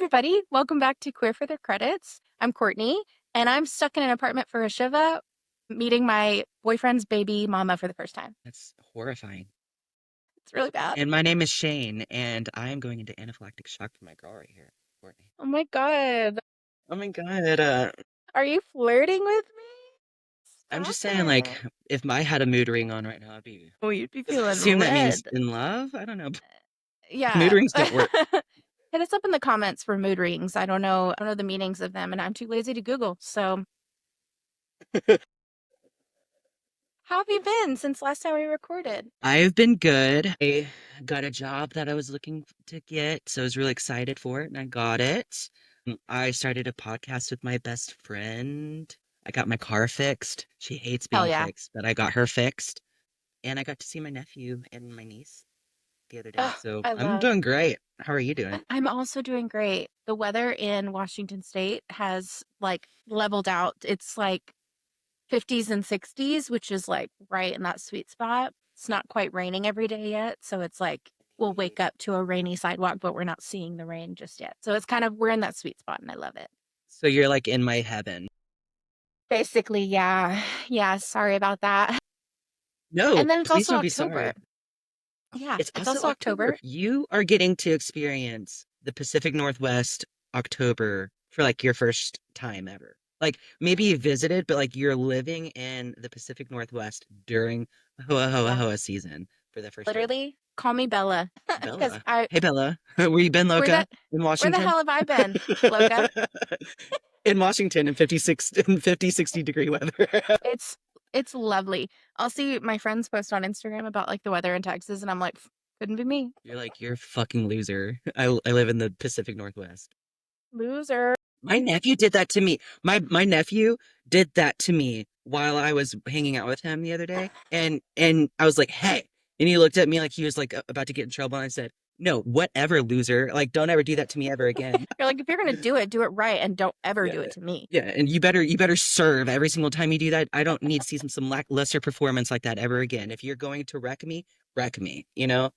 everybody. Welcome back to Queer for Their Credits. I'm Courtney, and I'm stuck in an apartment for a Shiva, meeting my boyfriend's baby mama for the first time. That's horrifying. It's really bad. And my name is Shane, and I am going into anaphylactic shock for my girl right here, Courtney. Oh my God. Oh my God. Are you flirting with me? I'm Stop just saying, it. like, if I had a mood ring on right now, I'd be. Oh, you'd be I feeling assume that means red. in love? I don't know. Mood Yeah. rings don't work. Hit us up in the comments for mood rings. I don't know the meanings of them, and I'm too lazy to Google. So, how have you been since last time we recorded? I've been good. I got a job that I was looking to get, so I was really excited for it, and I got it. I started a podcast with my best friend. I got my car fixed. She hates Hell being yeah. fixed, but I got her fixed. And I got to see my nephew and my niece the other day. Ugh, So I I'm love. doing great. How are you doing? I'm also doing great. The weather in Washington State has like leveled out. It's like 50s and 60s, which is like right in that sweet spot. It's not quite raining every day yet. So it's like we'll wake up to a rainy sidewalk, but we're not seeing the rain just yet. So it's kind of, we're in that sweet spot and I love it. So you're like in my heaven. Basically, yeah. Yeah. Sorry about that. No, And then it's please also don't be October. sorry. Yeah. It's It's also also October. October. You are getting to experience the Pacific Northwest October for like your first time ever. Like maybe you visited, but like you're living in the Pacific Northwest during Hoa Hoa Yeah. Hoa season for the first time. Literally, call me Bella. Because Bella. Hey Bella. Where you been, where Loca? the, In where the Washington? hell have I been, Loca? In Washington in 50, 60 degree weather. It's it's lovely. I'll see my friends post on Instagram about like the weather in Texas, and I'm like, couldn't be me. You're like, you're a fucking loser. I live in the Pacific Northwest. Loser. My nephew did that to me. My nephew did that to me while I was hanging out with him the other day. And I was like, "Hey." And he looked at me like he was like about to get in trouble and I said, "No, whatever, loser. Like don't ever do that to me ever again." You're like, if you're gonna do it right, and don't ever Yeah. do it to me. Yeah, and you better serve every single time you do that. I don't need to see some lackluster performance like that ever again. If you're going to wreck me, you know?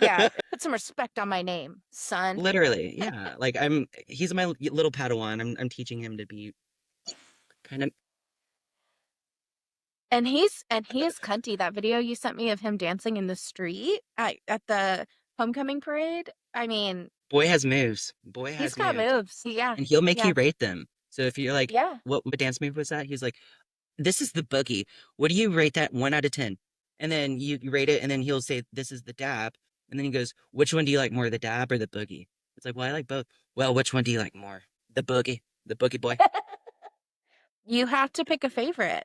Yeah, put some respect on my name, son. Literally, yeah. Like he's my little Padawan. I'm teaching him to be kind of. And he is cunty. That video you sent me of him dancing in the street at the homecoming parade. I mean, Boy has moves. Boy he's has got moves, moves. Yeah, and he'll make yeah, you rate them. So if you're like, yeah. what dance move was that? He's like, this is the boogie. What do you rate that 1 out of 10? And then you rate it, and then he'll say, this is the dab. And then he goes, which one do you like more, the dab or the boogie? It's like, well, I like both. Well, which one do you like more? The boogie boy. You have to pick a favorite.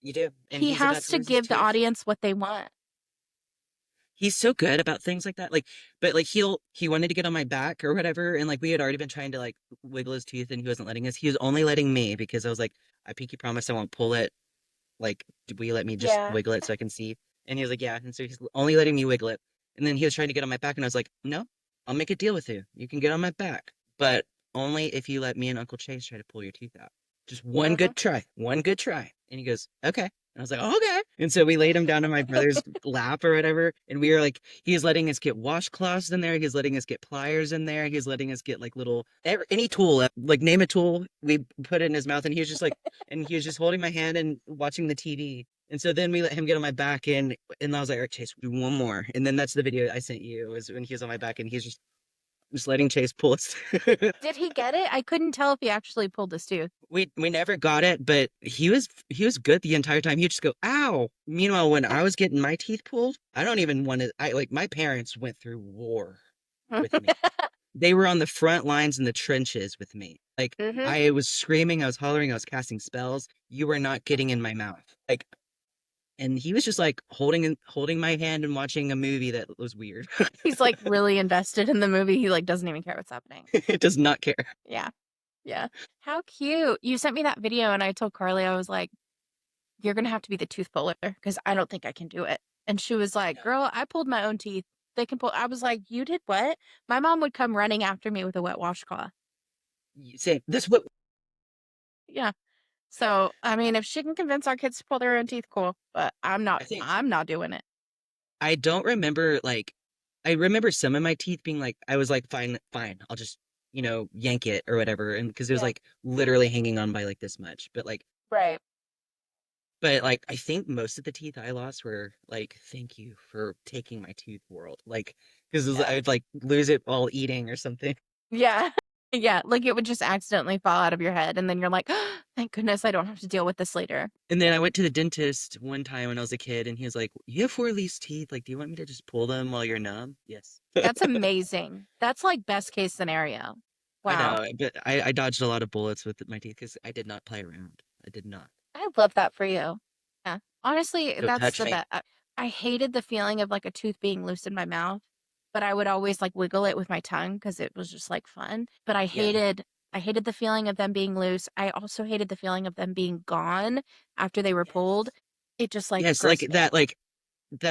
You do, and He he's about has to to lose his give the tooth. audience what they want. He's so good about things like that. Like, but like he wanted to get on my back or whatever, and like we had already been trying to like wiggle his teeth, and he wasn't letting us. He was only letting me because I was like, I pinky promise I won't pull it. Like, will you let me just Yeah. wiggle it so I can see? And he was like, yeah. And so he's only letting me wiggle it. And then he was trying to get on my back, and I was like, no, I'll make a deal with you. You can get on my back, but only if you let me and Uncle Chase try to pull your teeth out. Just one Uh-huh. good try, one good try. And he goes, okay. And I was like, oh, okay. And so we laid him down on my brother's lap or whatever. And we were like, he's letting us get washcloths in there. He's letting us get pliers in there. He's letting us get like little, any tool, like name a tool. We put it in his mouth and he was just like, and he was just holding my hand and watching the TV. And so then we let him get on my back and I was like, all right, Chase, do one more. And then that's the video I sent you was when he was on my back and he's just letting Chase pull us. Did he get it? I couldn't tell if he actually pulled his tooth. We never got it, but he was good the entire time. He'd just go, ow. Meanwhile, when I was getting my teeth pulled, I don't even want to I like my parents went through war with me. They were on the front lines in the trenches with me. Like Mm-hmm. I was screaming, I was hollering, I was casting spells. You were not getting in my mouth. Like and he was just like holding my hand and watching a movie that was weird. He's like really invested in the movie. He like doesn't even care what's happening. It does not care. Yeah. Yeah. How cute. You sent me that video and I told Carly, I was like, you're gonna have to be the tooth puller because I don't think I can do it. And she was like, girl, I pulled my own teeth. They can pull. I was like, you did what? My mom would come running after me with a wet washcloth. You say this what Yeah. So, I mean, if she can convince our kids to pull their own teeth, cool. But I'm not. I think I'm not doing it. I don't remember like I remember some of my teeth being like, I was like, fine, fine, I'll just, yank it or whatever. And because it was Yeah. like literally hanging on by like this much. Right. But like, I think most of the teeth I lost were like, thank you for taking my tooth world. Like, because Yeah. I'd like lose it while eating or something. Yeah. Yeah. Like it would just accidentally fall out of your head. And then you're like, oh, thank goodness I don't have to deal with this later. And then I went to the dentist one time when I was a kid, and he was like, "You have four loose teeth. Like, do you want me to just pull them while you're numb?" Yes. That's amazing. That's like best case scenario. I Wow. know, but I dodged a lot of bullets with my teeth because I did not play around. I did not. I love that for you. Yeah. Honestly, Don't that's touch the me. best. I hated the feeling of like a tooth being loose in my mouth, but I would always like wiggle it with my tongue because it was just like fun. But Yeah. I hated the feeling of them being loose. I also hated the feeling of them being gone after they were pulled. Yes. It just like Yes, grossed me out.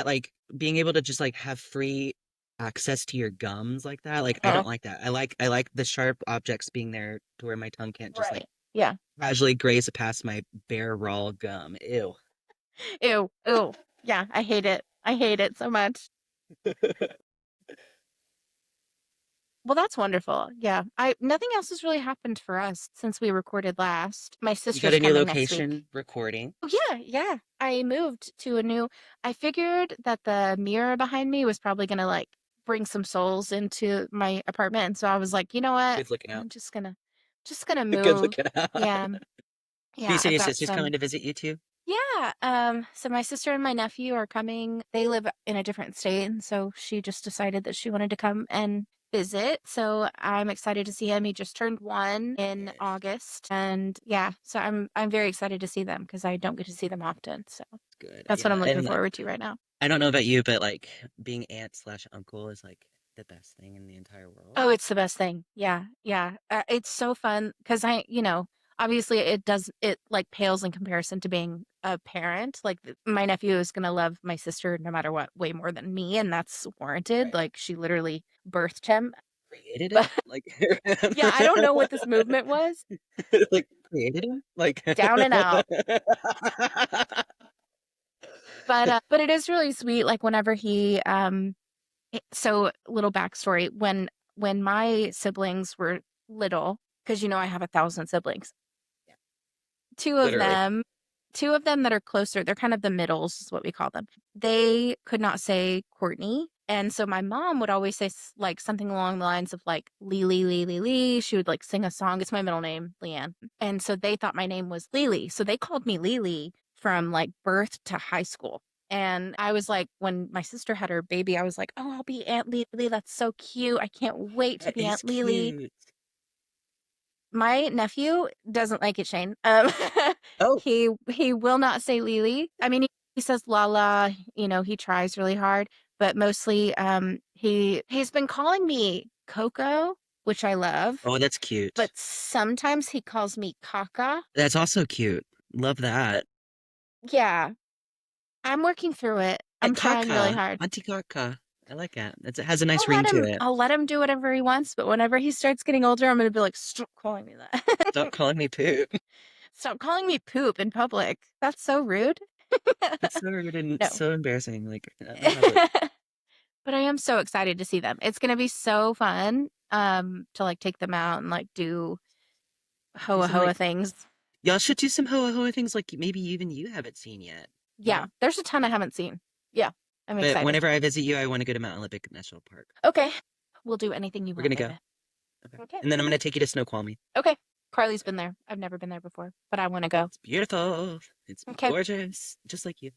like being able to just like have free access to your gums like that. Like I Uh, don't like that. I like the sharp objects being there to where my tongue can't just like right. Yeah. casually graze past my bare raw gum. Ew. Ew. Ew. Yeah. I hate it. I hate it so much. Well, that's wonderful. Yeah. I nothing else has really happened for us since we recorded last. My You got sister's a new coming next week. location recording. Oh, yeah, yeah. I moved to a new I figured that the mirror behind me was probably gonna like bring some souls into my apartment. And so I was like, you know what? Good looking out. I'm just gonna Good move. looking out. Yeah. So you Yeah, said I've your got sister's some coming to visit you too? yeah. So my sister and my nephew are coming. They live in a different state, and so she just decided that she wanted to come and visit. So I'm excited to see him. He just turned 1 in Yes. August. And yeah, so I'm very excited to see them because I don't get to see them often. So Good. that's what Yeah. I'm looking And forward to right now. I don't know about you, but like being aunt slash uncle is like the best thing in the entire world. Oh, it's the best thing. Yeah, yeah. It's so fun because obviously it like pales in comparison to being a parent. Like my nephew is gonna love my sister no matter what way more than me, and that's warranted. Right. Like she literally birthed him. Created But him? Like yeah, I don't know what this movement was. like created him? Like Down and out. But it is really sweet. Like whenever so little backstory when my siblings were little, because I have 1,000 siblings. two of Literally. them two of them that are closer, they're kind of the middles is what we call them. They could not say Courtney, and so my mom would always say like something along the lines of like Lily, Lily, Lee. She would like sing a song. It's my middle name, Leanne. And so they thought my name was Lily, so they called me Lily from like birth to high school. And I was like, when my sister had her baby, I was like, oh, I'll be Aunt Lily. That's so cute. I can't wait to That be is Aunt Lily. cute. My nephew doesn't like it, Shane. Oh, He will not say Lily. I mean, he says Lala. He tries really hard, but mostly, he's been calling me Coco, which I love. oh, that's But cute. sometimes he calls me Kaka. That's also cute. Love that. Yeah, I'm working through it. I'm trying really Kaka. hard. Auntie Kaka. I like that. It has a nice ring to it. I'll let him do whatever he wants, but whenever he starts getting older, I'm gonna be like, stop calling me Stop that. calling me poop. Stop calling me poop in public. That's so rude. That's so rude and No. so embarrassing. Like, enough of it. But I am so excited to see them. It's gonna be so fun, to like take them out and like do Do hoa some hoa like things. y'all should do some hoa hoa things like maybe even you haven't seen yet. You Yeah, know? there's a ton I haven't seen. Yeah, I'm But excited. whenever I visit you, I want to go to Mount Olympic National Park. Okay, we'll do anything you We're want, gonna go. baby. Okay. Okay. And then I'm gonna take you to Snoqualmie. Okay. Carly's been there. I've never been there before, but I want to go. It's beautiful. It's Okay. gorgeous. Just like you.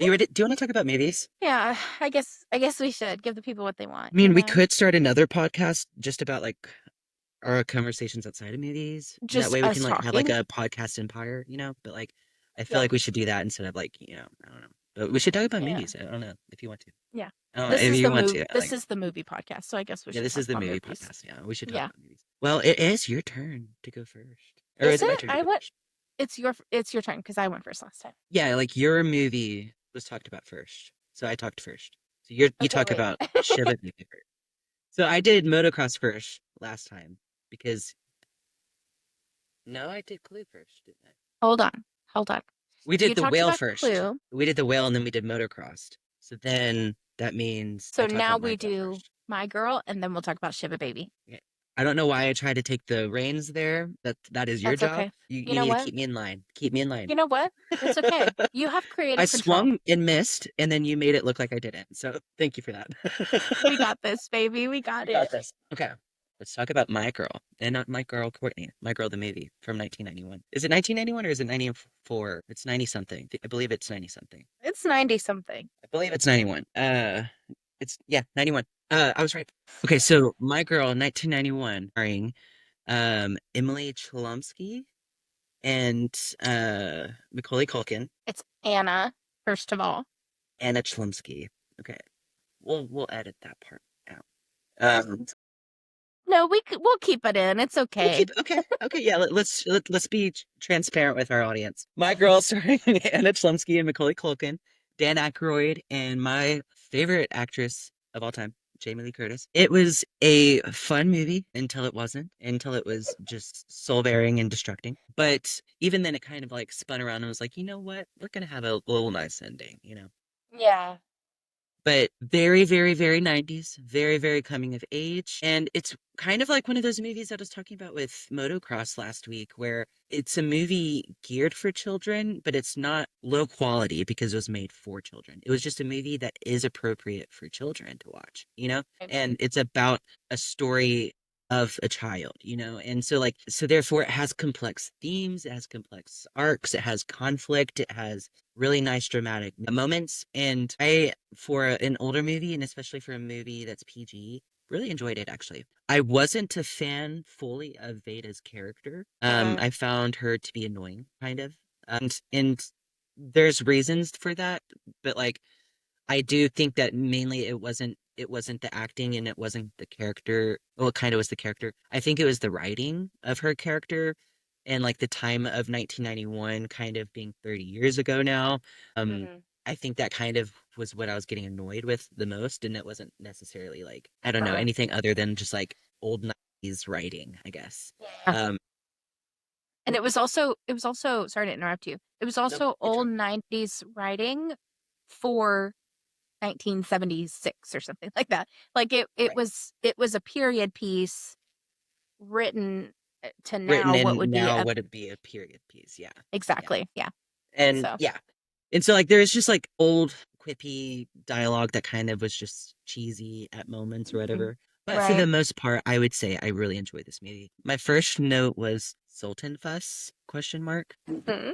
Are you ready? Do you want to talk about movies? Yeah, I guess we should give the people what they want, I mean, we could start another podcast just about like our conversations outside of movies. That Just way we can us like have like talking. a podcast empire. But like I feel Yeah. like we should do that instead of like, I don't know. But we should talk about Yeah. movies. I don't know if you want to. Yeah. I don't know This if is you the want move. to. This Like, is the movie podcast, so I guess we yeah, should this talk is the about movie movies. podcast. Yeah, we should talk Yeah. about movies. Well, it is your turn to go first. Or Is is it my it? turn to I go went. first? It's your turn because I went first last time. Yeah, like your movie was talked about first. So I talked first. So you Okay, talk wait. about Shiva Baby first. So I did motocross first last time because no, I did Clue first, didn't I? Hold on. Hold on. We So did you the talked whale about first. Clue. We did the whale and then we did motocross. So then That means I So talk now about my we girl do first. My Girl, and then we'll talk about Shiva Baby. Okay. I don't know why I tried to take the reins there. That is your That's job. okay. You You know need to what? keep me in line. Keep me in line. You know what? It's okay. You have I creative control. swung and missed, and then you made it look like I didn't. So thank you for that. We got this, baby. We got We got it. this. Okay. Let's talk about My Girl, and not My Girl Courtney. My Girl the movie from 1991. Is it 1991 or is it 94? It's 90 something. I believe it's 90 something. It's 90 something. I believe it's 91. It's yeah, 91. I was right. Okay, so My Girl 1991 starring Emily Cholumsky and Macaulay Culkin, It's Anna, first of all. Anna Chlumsky. Okay, we'll edit that part out. No, we'll keep it in. It's We'll okay. keep okay, yeah. Let's be transparent with our audience. My Girl starring Anna Chlumsky and Macaulay Culkin, Dan Aykroyd, and my favorite actress of all time, Jamie Lee Curtis. It was a fun movie until it wasn't, until it was just soul bearing and destructing. But even then, it kind of like spun around and was like, you know what? We're gonna have a little nice ending, you know. Yeah. But very, very, very 90s, very, very coming of age. And it's kind of like one of those movies I was talking about with Motocross last week, where it's a movie geared for children, but it's not low quality because it was made for children. It was just a movie that is appropriate for children to watch, you know? And it's about a story of a child, you know? And so, like, so therefore, it has complex themes, it has complex arcs, it has conflict, it has really nice dramatic moments. And I, for an older movie, and especially for a movie that's PG, really enjoyed it actually. I wasn't a fan fully of Veda's character. Mm-mm. I found her to be annoying, kind of. And there's reasons for that, but like I do think that mainly it wasn't the acting and it wasn't the character. Well, it kind of was the character. I think it was the writing of her character and like the time of 1991 kind of being 30 years ago now. Um, Mm-hmm. I think that kind of was what I was getting annoyed with the most, and it wasn't necessarily like I don't know anything other than just like old 90s writing, I guess. Yeah. Um, And it was also, sorry to interrupt you. It was no, also you're old fine. 90s writing for 1976 or something like that. Like Right. it was a period piece written to Written now what in would be now a would it be a period piece? Yeah. Yeah. exactly. Yeah. And So, yeah. And so like there's just like old quippy dialogue that kind of was just cheesy at moments or mhm. whatever. But for Right. the most part, I would say I really enjoyed this movie. My first note was Sultan Fuss question mark. Mhm.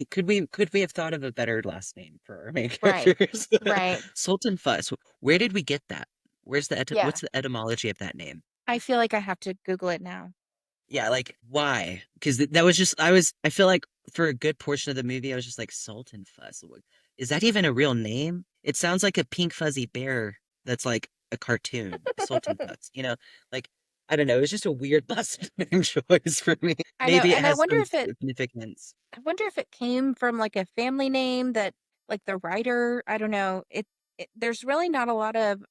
Could we have thought of a better last name for our main Right. characters? Right. Sultan Fuss. Where did we get that? Yeah. What's the etymology of that name? I feel like I have to Google it now. Yeah, like why? Because that was just I feel like for a good portion of the movie, I was just like Sultan Fuss. Is that even a real name? It sounds like a pink fuzzy bear that's like a cartoon, Sultan Fuss. You know, like I don't know. It was just a weird last name choice for me. I know, Maybe it and has some significance. I wonder if it came from like a family name that like the writer, I don't know. There's really not a lot of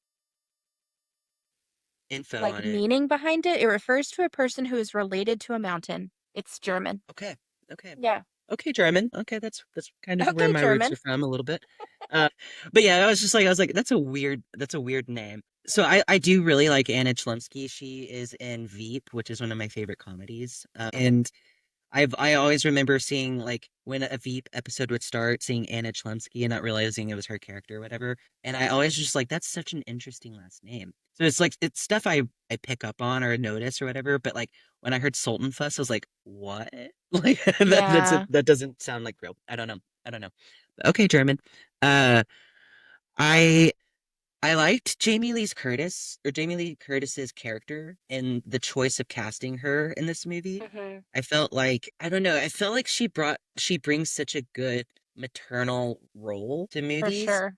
Info like on it. meaning behind it. It refers to a person who is related to a mountain. It's German. Okay, okay, Yeah. okay, German. Okay, that's kind of where Okay, my roots German. are from a little bit. Uh, but yeah, I was like, that's a weird name. So I do really like Anna Chlumsky. She is in Veep, which is one of my favorite comedies. And I always remember seeing like when a Veep episode would start, seeing Anna Chlumsky and not realizing it was her character or whatever. And I always just like that's such an interesting last name. So it's like it's stuff I pick up on or notice or whatever. But like when I heard Sultan Fuss, I was like, what? Like Yeah. that doesn't sound like real. I don't know. I don't know. Okay, German. Uh, I I liked Jamie Lee Curtis's character and the choice of casting her in this movie. Hmm. I felt like I don't know, I felt like she brings such a good maternal role to For movies. sure.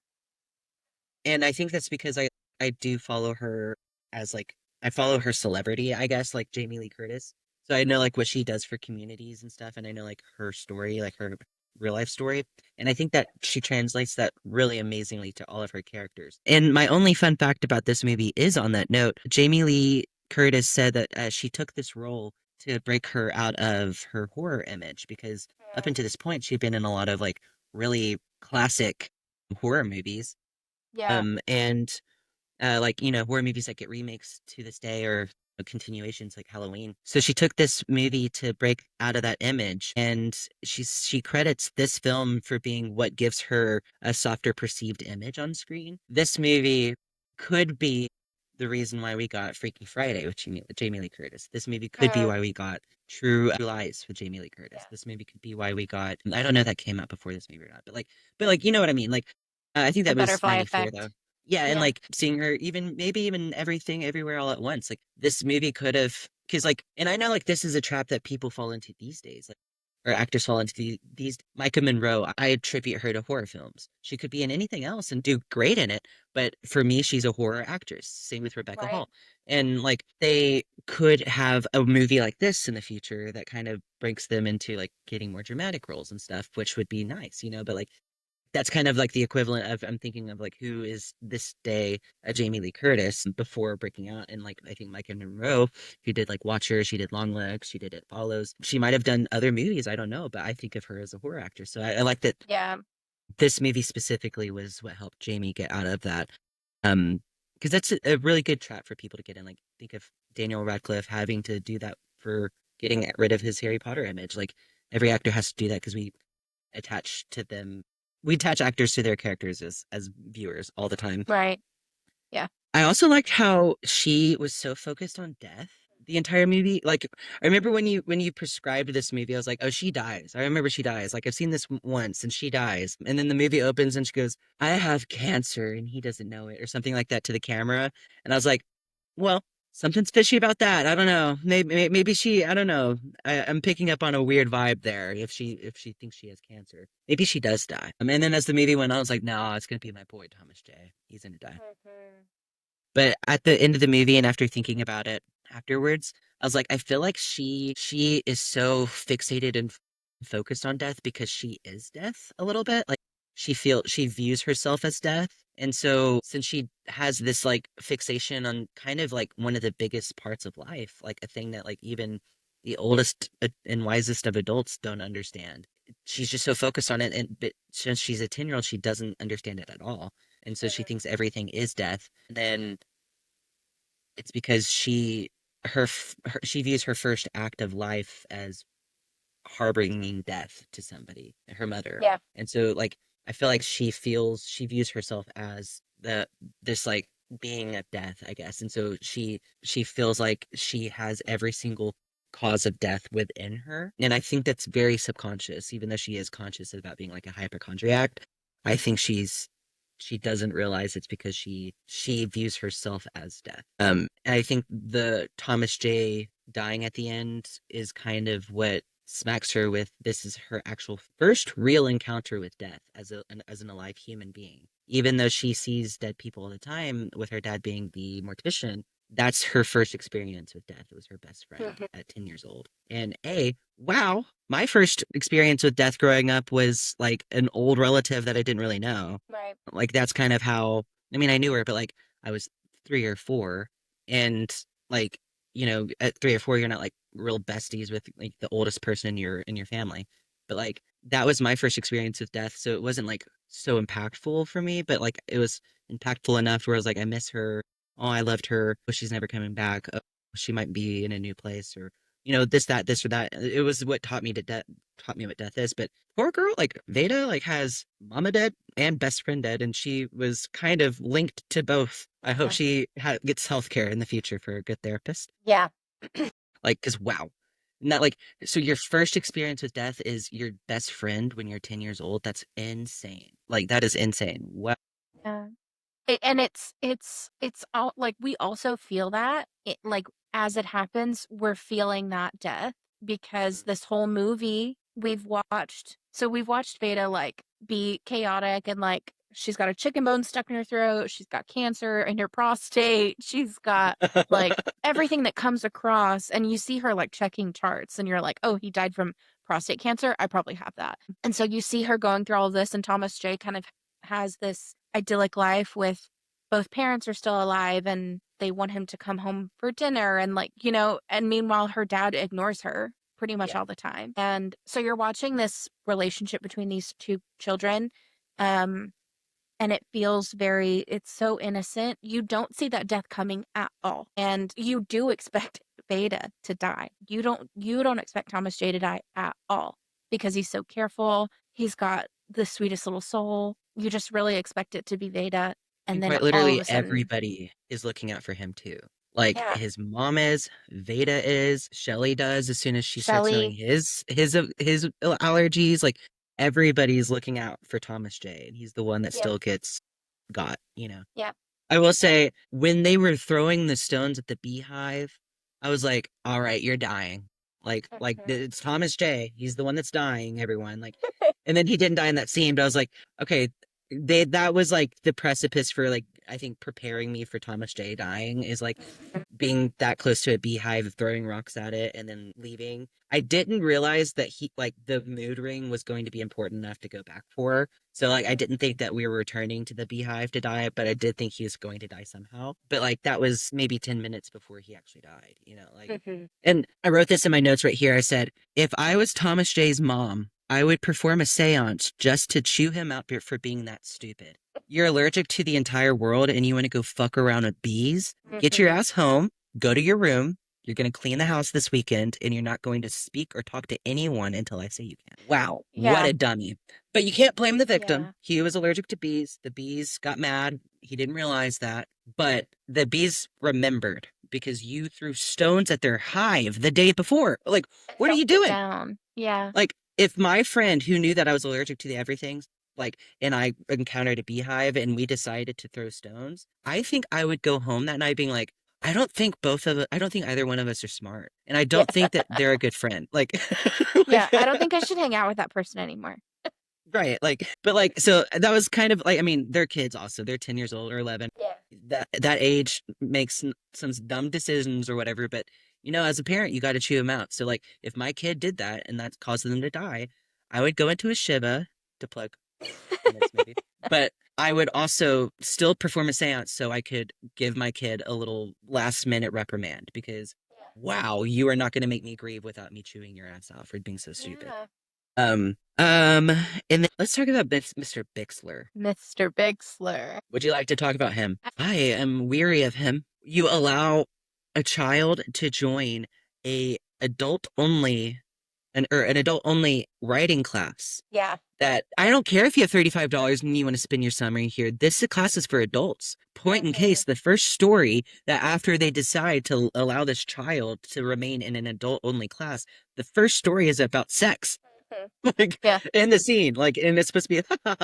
And I think that's because I do follow her as like I follow her celebrity, I guess, like Jamie Lee Curtis. So I know like what she does for communities and stuff, and I know like her story, like her real life story. And I think that she translates that really amazingly to all of her characters. And my only fun fact about this movie is on that note, Jamie Lee Curtis said that she took this role to break her out of her horror image because up until this point she'd been in a lot of like really classic horror movies Yeah. And like horror movies that get remakes to this day or continuations like Halloween. So she took this movie to break out of that image, and she credits this film for being what gives her a softer perceived image on screen. This movie could be the reason why we got Freaky Friday with Jamie Lee Curtis. This movie could be Mm, why we got True Lies with Jamie Lee Curtis. yeah. This movie could be why we got, I don't know if that came out before this movie or not, but you know what I mean? Like I think The that was butterfly 94 though. effect. Yeah, and Yeah. like seeing her even maybe even everything everywhere all at once. Like this movie could have because like and I know like this is a trap that people fall into these days. Like or actors fall into these Micah Monroe, I attribute her to horror films. She could be in anything else and do great in it, but for me she's a horror actress. Same with Rebecca Right. Hall. And like they could have a movie like this in the future that kind of breaks them into like getting more dramatic roles and stuff, which would be nice, but like that's kind of like the equivalent of I'm thinking of like who is this day a Jamie Lee Curtis before breaking out, and like I think Micah Monroe, who did like Watcher, she did Long Legs, she did It Follows. She might have done other movies, I don't know, but I think of her as a horror actress. So I like that Yeah. this movie specifically was what helped Jamie get out of that. Um, because that's a really good trap for people to get in. Like think of Daniel Radcliffe having to do that for getting rid of his Harry Potter image. Like every actor has to do that because attach to them we attach actors to their characters as viewers all the time. Right. Yeah. I also liked how she was so focused on death the entire movie. Like I remember when you prescribed this movie, I was like, oh, she dies. I remember she dies. Like I've seen this once and she dies. And then the movie opens and she goes, I have cancer and he doesn't know it or something like that to the camera. And I was like, well, something's fishy about that. I don't know. Maybe she. I don't know. I'm picking up on a weird vibe there. If she thinks she has cancer, maybe she does die. And then as the movie went on, I was like, no, it's gonna be my boy Thomas J. He's gonna die. Mhm. But at the end of the movie, and after thinking about it afterwards, I was like, I feel like she is so fixated and focused on death because she is death a little bit. Like she views herself as death. And so since she has this like fixation on kind of like one of the biggest parts of life, like a thing that like even the oldest and wisest of adults don't understand. She's just so focused on it, and but since she's a 10-year-old, she doesn't understand it at all. And so she Mhm. thinks everything is death. Then it's because she views her first act of life as harboring death to somebody, her mother. Yeah. And so like I feel like she views herself as this like being of death, I guess. And so she feels like she has every single cause of death within her. And I think that's very subconscious, even though she is conscious about being like a hypochondriac. I think she doesn't realize it's because she views herself as death. And I think the Thomas J dying at the end is kind of what smacks her with this is her actual first real encounter with death as an alive human being. Even though she sees dead people all the time, with her dad being the mortician, that's her first experience with death. It was her best friend Mhm. at 10 years old. And wow, my first experience with death growing up was like an old relative that I didn't really know. Right. Like that's kind of how I mean I knew her, but like I was 3 or 4, and like at 3 or 4 you're not like real besties with like the oldest person in your family. But like that was my first experience with death, so it wasn't like so impactful for me, but like it was impactful enough where I was like I miss her. Oh, I loved her, but she's never coming back. Oh, she might be in a new place or this or that. It was what taught me what death is. But poor girl, like Veda, like has mama dead and best friend dead, and she was kind of linked to both. I hope Mhm. she gets healthcare in the future for a good therapist. Yeah. Like, cause wow, not like so. Your first experience with death is your best friend when you're 10 years old. That's insane. Like that is insane. Wow. Yeah. And it's all like we also feel that like as it happens, we're feeling that death because this whole movie we've watched Veda like be chaotic and like she's got a chicken bone stuck in her throat, she's got cancer in her prostate, she's got like everything that comes across, and you see her like checking charts and you're like, oh, he died from prostate cancer, I probably have that. And so you see her going through all of this, and Thomas J kind of has this idyllic life with both parents are still alive and they want him to come home for dinner, and like and meanwhile her dad ignores her pretty much Yeah. all the time. And so you're watching this relationship between these two children, um and it feels very, it's so innocent. You don't see that death coming at all. And you do expect Veda to die. You don't expect Thomas J to die at all because he's so careful. He's got the sweetest little soul. You just really expect it to be Veda. And And then quite all of literally a sudden, everybody is looking out for him too. Like yeah, his mom is, Veda is, Shelly does as soon as she starts knowing Shelly, his allergies. Like everybody's looking out for Thomas J, and he's the one that yep, still gets got. yep, I will say, when they were throwing the stones at the beehive, I was like, all right, you're dying. Like mhm. it's Thomas J. He's the one that's dying, everyone. Like, and then he didn't die in that scene, but I was like, okay, that was like the precipice for like I think preparing me for Thomas J dying is like being that close to a beehive, throwing rocks at it, and then leaving. I didn't realize that he like the mood ring was going to be important enough to go back for. So like I didn't think that we were returning to the beehive to die, but I did think he was going to die somehow. But like that was maybe 10 minutes before he actually died, like. Mhm. And I wrote this in my notes right here. I said, if I was Thomas J's mom, I would perform a seance just to chew him out for being that stupid. You're allergic to the entire world and you want to go fuck around with bees? Get your Mhm. ass home, go to your room. You're going to clean the house this weekend and you're not going to speak or talk to anyone until I say you can. Wow, what Yeah, a dummy. But you can't blame the victim. yeah, He was allergic to bees. The bees got mad. He didn't realize that. But the bees remembered because you threw stones at their hive the day before. Like, and what are held you it doing? down. Yeah, Like, if my friend who knew that I was allergic to the everything, like, and I encountered a beehive and we decided to throw stones, I think I would go home that night being like, I don't think either one of us are smart. And I yeah, don't think that they're a good friend. Like, yeah. like I don't think I should hang out with that person anymore. right. Like, but like, so that was kind of like, I mean, they're kids also. They're 10 years old or 11. Yeah. That age makes some dumb decisions or whatever, but as a parent, you got to chew them out. So like, if my kid did that and that caused them to die, I would go into a Shiva to plug this maybe, but I would also still perform a seance so I could give my kid a little last minute reprimand because wow, you are not going to make me grieve without me chewing your ass out for being so stupid. Yeah. And then let's talk about Mr. Bixler. Mr. Bixler. Would you like to talk about him? I am weary of him. You allow a child to join a adult only an adult only writing class Yeah. that I don't care if you have $35 and you want to spend your summer here. This class is for adults. Point in Mhm. case, the first story that after they decide to allow this child to remain in an adult only class, the first story is about sex. Mhm. Like Yeah. in the scene, like, and it's supposed to be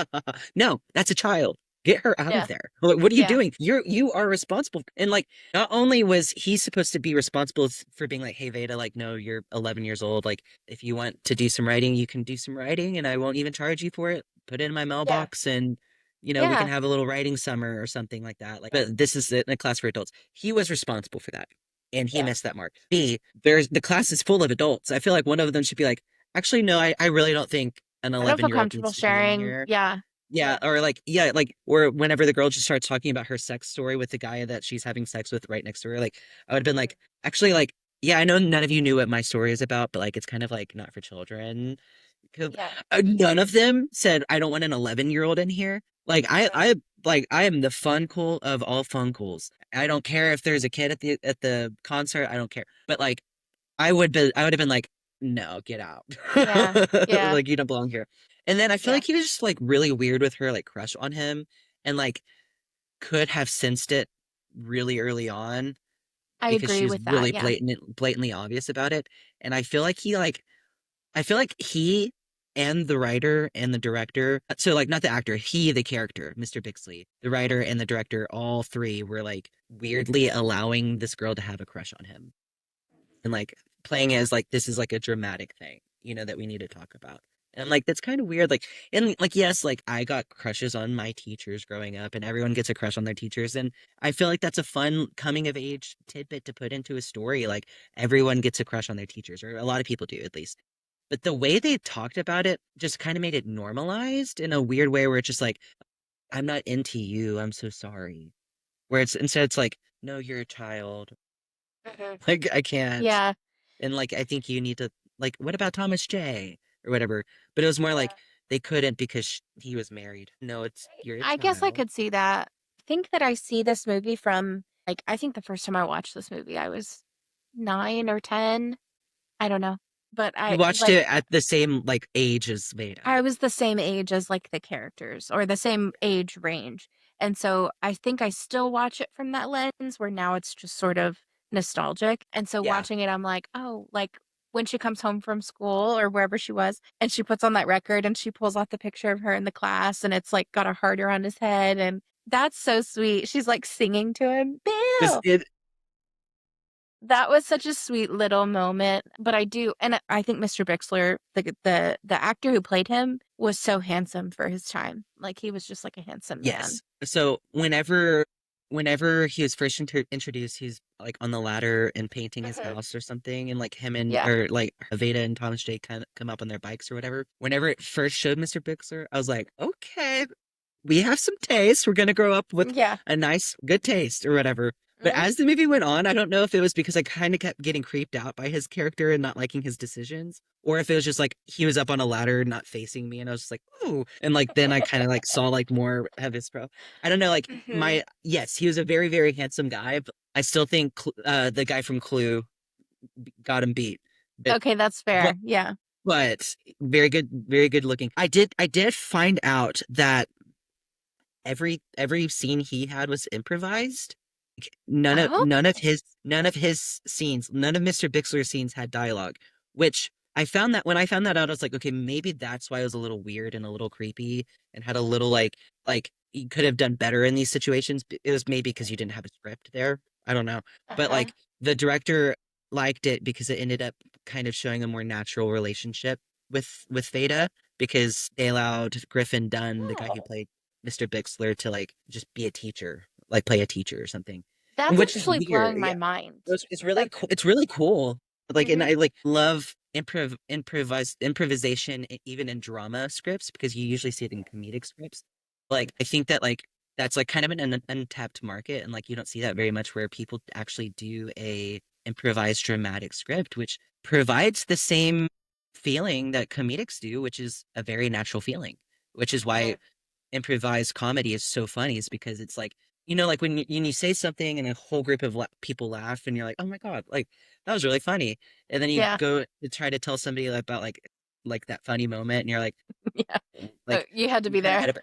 no, that's a child. Get her out of Yeah. there. Like, what are you Yeah. doing? You are responsible. And like, not only was he supposed to be responsible for being like, hey Veda, like, no, you're 11 years old. Like, if you want to do some writing, you can do some writing, and I won't even charge you for it. Put it in my Yeah. mailbox, and we can Yeah. have a little writing summer or something like that. Like, but this is in a class for adults. He was responsible for that, and he Yeah. missed that mark. B, there's the class is full of adults. I feel like one of them should be like, actually, no, I really don't think an I don't feel 11-year-old comfortable needs to be in sharing. here. Yeah. Yeah, Yeah. or like, yeah, like, or whenever the girl just starts talking about her sex story with the guy that she's having sex with right next to her, like, I would have been Mhm. like, actually, like, yeah, I know none of you knew what my story is about, but like, it's kind of like not for children. 'Cause, Yeah. none of them said, I don't want an 11-year-old in here. Like, Mhm. I am the fun cool of all fun cools. I don't care if there's a kid at the concert. I don't care. But like, I would have been like, no, get out. Yeah. Yeah. Like you don't belong here. And then I feel Yeah. like he was just like really weird with her like crush on him and like could have sensed it really early on I because agree she was with that. really Yeah. blatantly obvious about it. And I feel like he and the writer and the director, so like not the actor, he the character, Mr. Bixley, the writer and the director, all three were like weirdly allowing this girl to have a crush on him and like playing as like this is like a dramatic thing, that we need to talk about. And like that's kind of weird. Like and like yes, like I got crushes on my teachers growing up, and everyone gets a crush on their teachers, and I feel like that's a fun coming of age tidbit to put into a story. Like everyone gets a crush on their teachers, or a lot of people do at least. But the way they talked about it just kind of made it normalized in a weird way, where it's just like I'm not into you. I'm so sorry. Where it's instead it's like no, you're a child. Mhm. Like I can't. Yeah. And like I think you need to like what about Thomas J or whatever. But it was more like Yeah. they couldn't because he was married. No, it's you're a I guess I child. could see that. I think that I see this movie from, like, I think the first time I watched this movie, I was 9 or 10. I don't know. But You I, watched like, it at the same like age as Veda. I was the same age as like the characters or the same age range. And so I think I still watch it from that lens where now it's just sort of nostalgic. And so Yeah. watching it, I'm like, oh, like when she comes home from school or wherever she was, and she puts on that record and she pulls out the picture of her in the class and it's like got a heart around his head. And that's so sweet. She's like singing to him, This Bill. it That was such a sweet little moment, but I do, and I think Mr. Bixler, the actor who played him, was so handsome for his time. Like he was just like a handsome man. Yes. So whenever he was first introduced, he's like on the ladder and painting his Mhm. house or something, and like him and Yeah. or like Veda and Thomas J kind of come up on their bikes or whatever. Whenever it first showed Mr. Bixler, I was like, okay, we have some taste. We're gonna grow up with Yeah. a nice, good taste or whatever. But Mhm. as the movie went on, I don't know if it was because I kind of kept getting creeped out by his character and not liking his decisions, or if it was just like he was up on a ladder not facing me, and I was just like, ooh, and like then I kind of like saw like more of his pro. I don't know, like Mhm. my yes, he was a very very handsome guy, but I still think the guy from Clue got him beat. But Okay, that's but fair. Yeah. but very good looking. I did find out that every scene he had was improvised. Oh. None of his scenes, none of Mr. Bixler's scenes had dialogue, which I found that when I found that out, I was like, okay, maybe that's why it was a little weird and a little creepy and had a little like you could have done better in these situations. It was maybe because you didn't have a script there. I don't know. But Uh-huh. like the director liked it because it ended up kind of showing a more natural relationship with Veda because they allowed Griffin Dunn, the guy who Oh. played Mr. Bixler, to like just be a teacher, like play a teacher or something, and That's which is actually weird. blowing my Yeah, mind. it's really That cool. It's really cool. Like, and Mhm. I like love improvisation even in drama scripts because you usually see it in comedic scripts. Like, I think that like that's like kind of an untapped market, and like you don't see that very much where people actually do a improvised dramatic script, which provides the same feeling that comedics do, which is a very natural feeling. Which is why Mhm. improvised comedy is so funny is because it's like like when you say something and a whole group of people laugh and you're like, oh my god, like that was really funny, and then you Yeah. go to try to tell somebody about like that funny moment and you're Yeah. like You had to you be kind of there. had a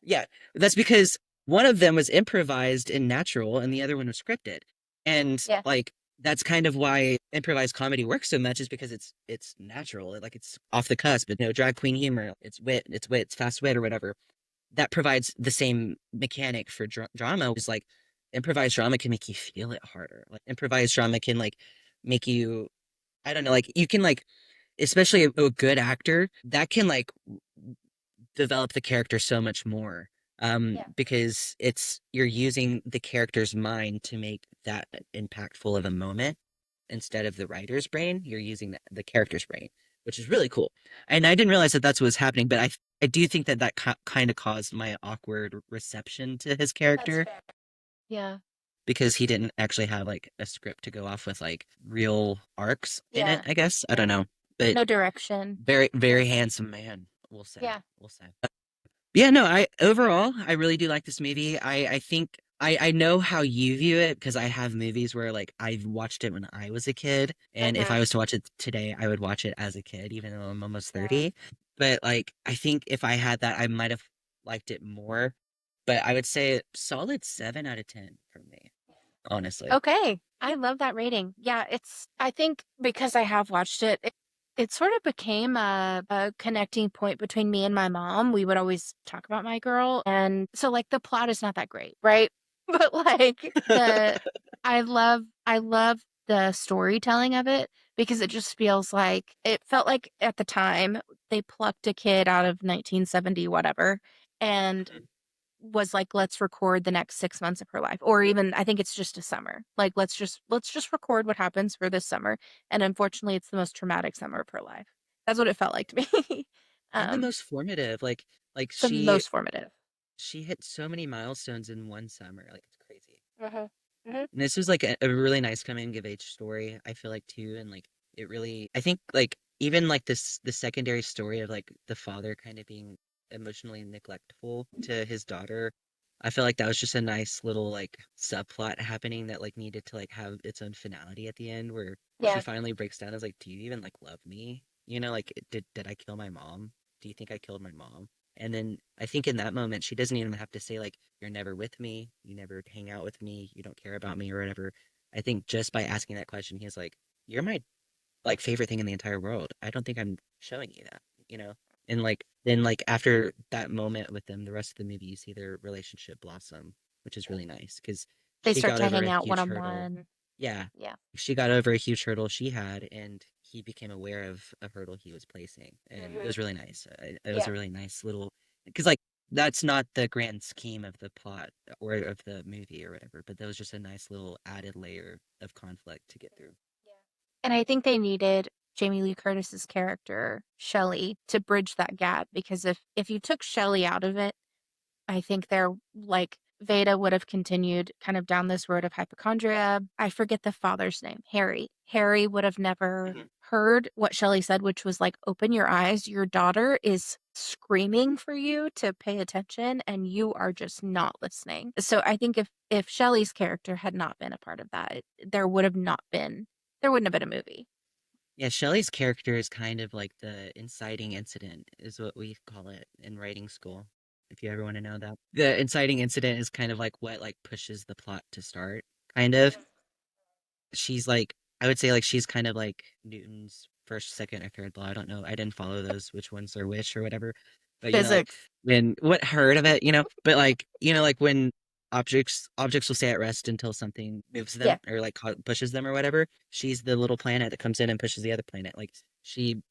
yeah, that's because one of them was improvised and natural and the other one was scripted, and Yeah. like that's kind of why improvised comedy works so much is because it's natural, like it's off the cusp, but no drag queen humor, it's fast wit or whatever that provides the same mechanic for drama is like improvised drama can make you feel it harder. Like improvised drama can like make you I don't know, like you can like especially a good actor that can like develop the character so much more Yeah. because it's you're using the character's mind to make that impactful of a moment instead of the writer's brain. You're using the character's brain, which is really cool. And I didn't realize that that's what was happening, but I do think that that kind of caused my awkward reception to his That's character fair. Yeah. because he didn't actually have like a script to go off with like real arcs in it, Yeah. I guess. I don't know. But No direction. very handsome man, we'll say. Yeah. We'll say. Yeah, no, I overall I really do like this movie. I think I know how you view it because I have movies where like I've watched it when I was a kid, and if I Mhm. was to watch it today, I would watch it as a kid, even though I'm almost Yeah. 30. But like I think if I had that, I might have liked it more. But I would say solid 7 out of 10 for me, honestly. Okay. I love that rating. Yeah, I think because I have watched it, it sort of became a connecting point between me and my mom. We would always talk about My Girl. And so like the plot is not that great, right? But like I love the storytelling of it because it just feels like it felt like at the time they plucked a kid out of 1970 whatever and was like, let's record the next 6 months of her life, or even I think it's just a summer. Like, let's just record what happens for this summer. And unfortunately, it's the most traumatic summer of her life. That's what it felt like to me. And the um, most formative, like the most formative. she hit so many milestones in one summer, like it's crazy. Mhm. Mhm. And this was like a really nice coming of age story, I feel like too. And like it really I think like even like the secondary story of like the father kind of being emotionally neglectful to his daughter, I feel like that was just a nice little like subplot happening that like needed to like have its own finality at the end where she Yeah. finally breaks down and is like, do you even like love me? You know, like did I kill my mom? Do you think I killed my mom? And then I think in that moment she doesn't even have to say like you're never with me, you never hang out with me, you don't care about me or whatever. I think just by asking that question, he's like, you're my like favorite thing in the entire world. I don't think I'm showing you that, you know? And like then like after that moment with them, the rest of the movie you see their relationship blossom, which is really nice because They she start got to over hang a out one huge on hurdle. one. Yeah. Yeah. She got over a huge hurdle she had and he became aware of a hurdle he was placing. And it Hmm. was really nice. It was Yeah. a really nice little because like that's not the grand scheme of the plot or of the movie or whatever, but that was just a nice little added layer of conflict to get through. Yeah. And I think they needed Jamie Lee Curtis's character, Shelley, to bridge that gap because if you took Shelley out of it, I think they're like Veda would have continued kind of down this road of hypochondria. I forget the father's name, Harry. Harry would have never Mhm. heard what Shelley said, which was like, open your eyes. Your daughter is screaming for you to pay attention and you are just not listening. So I think if Shelley's character had not been a part of that, there wouldn't have been a movie. Yeah, Shelley's character is kind of like the inciting incident, is what we call it in writing school, if you ever want to know that. The inciting incident is kind of like what like pushes the plot to start, kind of. She's like, I would say like she's kind of like Newton's first, second, or third law. I don't know. I didn't follow those, which ones are which or whatever. But you know, like Physics. when what heard of it, you know, but like you know, like when objects will stay at rest until something moves Yeah. them or like pushes them or whatever. She's the little planet that comes in and pushes the other planet. Like she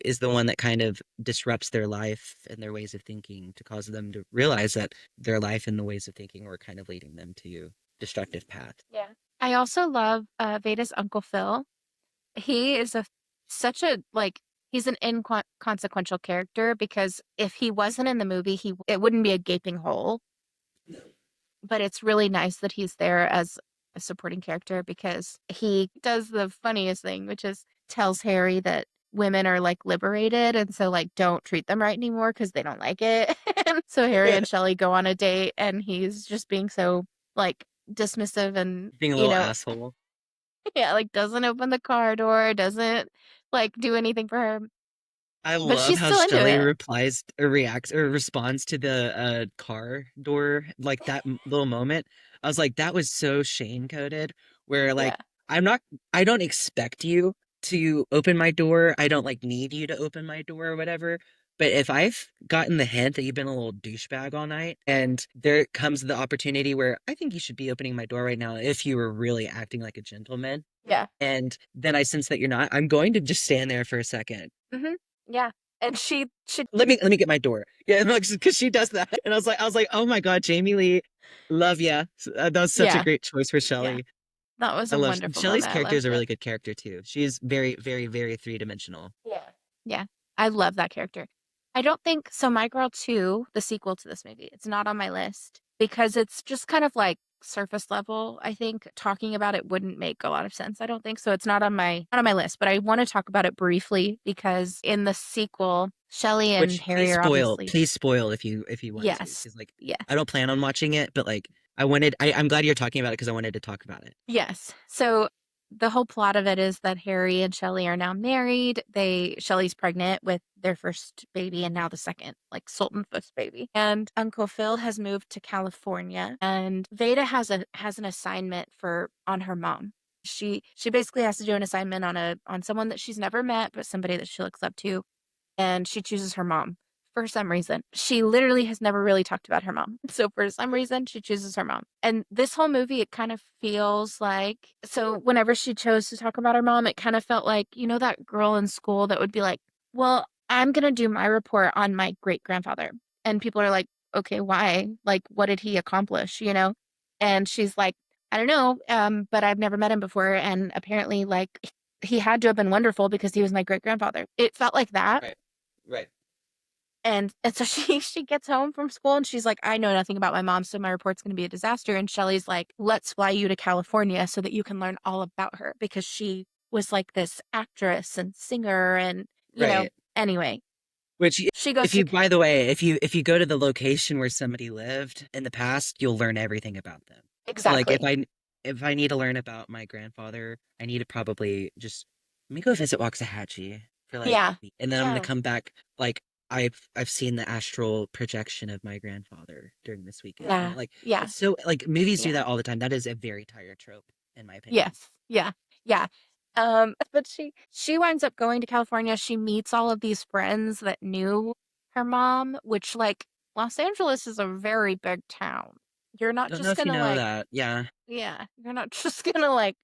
is the one that kind of disrupts their life and their ways of thinking to cause them to realize that their life and the ways of thinking were kind of leading them to destructive path. Yeah. I also love Veda's Uncle Phil. He is such a like he's an inconsequential character because if he wasn't in the movie, it wouldn't be a gaping hole. But it's really nice that he's there as a supporting character because he does the funniest thing, which is tells Harry that women are like liberated and so like don't treat them right anymore because they don't like it. And so Harry and Shelley go on a date and he's just being so like dismissive and Being a you little know asshole. yeah, like doesn't open the car door, doesn't like do anything for her. I But love she's how still into Shelley it. replies or reacts or responds to the car door like that little moment. I was like, that was so shame coded. Where like Yeah. I'm not, I don't expect you to open my door. I don't like need you to open my door or whatever. But if I've gotten the hint that you've been a little douchebag all night, and there comes the opportunity where I think you should be opening my door right now if you were really acting like a gentleman, Yeah. and then I sense that you're not, I'm going to just stand there for a second. Hmm. Yeah. And she should Let me get my door. Yeah, because she does that, and I was like, oh my god, Jamie Lee, love ya. That was such a yeah. great choice for Yeah. Shelley. That was I a love wonderful Shelley's moment. I character is loved a it. really good character too. She is very, very, very three dimensional. Yeah. Yeah. I love that character. I don't think so. My Girl 2, the sequel to this movie, it's not on my list because it's just kind of like surface level. I think talking about it wouldn't make a lot of sense. I don't think so. It's not on my list, but I want to talk about it briefly because in the sequel, Shelley and Which Harry are obviously please spoil if you want to, yes. because like I Yes. don't plan on watching it, but like I'm glad you're talking about it because I wanted to talk about it. Yes. So the whole plot of it is that Harry and Shelley are now married. Shelley's pregnant with their first baby and now the second, like Sultan Fuss baby. And Uncle Phil has moved to California and Veda has an assignment for on her mom. She basically has to do an assignment on someone that she's never met, but somebody that she looks up to and she chooses her mom for some reason. She literally has never really talked about her mom. So for some reason, she chooses her mom. And this whole movie, it kind of feels like so whenever she chose to talk about her mom, it kind of felt like, that girl in school that would be like, well, I'm going to do my report on my great grandfather. And people are like, okay, why? Like, what did he accomplish? And she's like, I don't know, but I've never met him before. And apparently, like, he had to have been wonderful because he was my great grandfather. It felt like that. Right, right. And so she gets home from school and she's like, I know nothing about my mom, so my report's going to be a disaster. And Shelly's like, let's fly you to California so that you can learn all about her because she was like this actress and singer and, Right. anyway, Which she goes if to, you by the way, if you go to the location where somebody lived in the past, you'll learn everything about them. So like exactly. if I need to learn about my grandfather, I need to probably just let me go visit Waxahachie for like Yeah. and then I'm gonna Yeah. come back like I've seen the astral projection of my grandfather during this weekend. You Yeah. know, like Yeah. it's so like movies do Yeah. that all the time. That is a very tired trope, in my opinion. Yes. Yeah. Yeah. But she winds up going to California. She meets all of these friends that knew her mom, which like Los Angeles is a very big town. You're not Don't know just if you gonna know like, that. Yeah. yeah, you're not just gonna like